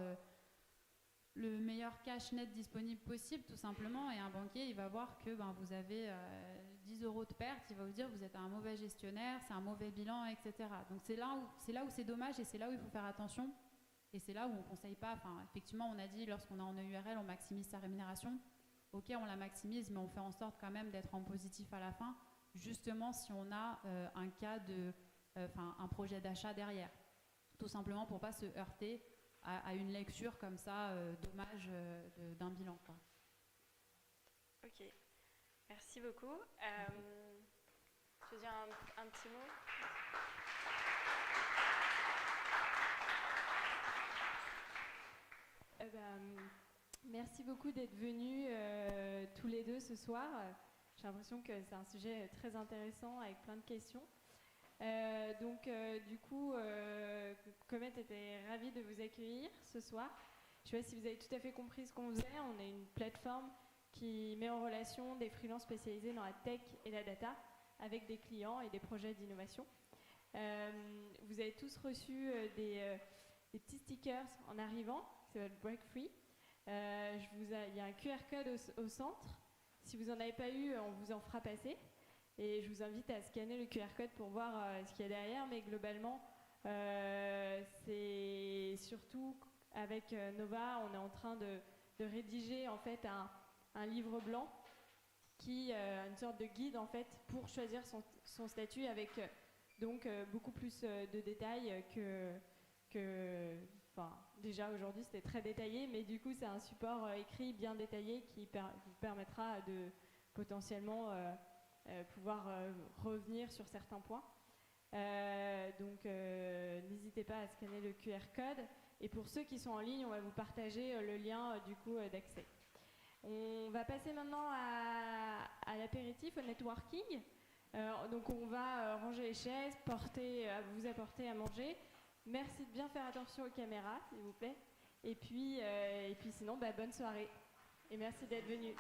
le meilleur cash net disponible possible tout simplement. Et un banquier, il va voir que vous avez 10 10 € de perte, il va vous dire vous êtes un mauvais gestionnaire, c'est un mauvais bilan, etc. Donc c'est là où c'est dommage et c'est là où il faut faire attention. Et c'est là où on ne conseille pas, effectivement on a dit lorsqu'on est en EURL, on maximise sa rémunération. Ok, on la maximise, mais on fait en sorte quand même d'être en positif à la fin, justement si on a un cas un projet d'achat derrière. Tout simplement pour ne pas se heurter à une lecture comme ça, dommage d'un bilan, quoi. Ok, merci beaucoup. Je veux dire un petit mot. Merci beaucoup d'être venus tous les deux ce soir. J'ai l'impression que c'est un sujet très intéressant avec plein de questions. Du coup, Comet était ravi de vous accueillir ce soir. Je ne sais pas si vous avez tout à fait compris ce qu'on faisait. On est une plateforme qui met en relation des freelances spécialisés dans la tech et la data avec des clients et des projets d'innovation. Vous avez tous reçu des petits stickers en arrivant, c'est votre Break Free. Il y a un QR code au centre. Si vous n'en avez pas eu, on vous en fera passer. Et je vous invite à scanner le QR code pour voir ce qu'il y a derrière. Mais globalement, c'est surtout avec Nova, on est en train de rédiger en fait un livre blanc qui une sorte de guide en fait pour choisir son statut avec donc beaucoup plus de détails déjà aujourd'hui c'était très détaillé, mais du coup c'est un support écrit bien détaillé qui vous permettra de potentiellement pouvoir revenir sur certains points. N'hésitez pas à scanner le QR code. Et pour ceux qui sont en ligne, on va vous partager le lien du coup d'accès. On va passer maintenant à l'apéritif, au networking. Donc on va ranger les chaises, vous apporter à manger. Merci de bien faire attention aux caméras, s'il vous plaît. Et puis sinon, bonne soirée. Et merci d'être venus.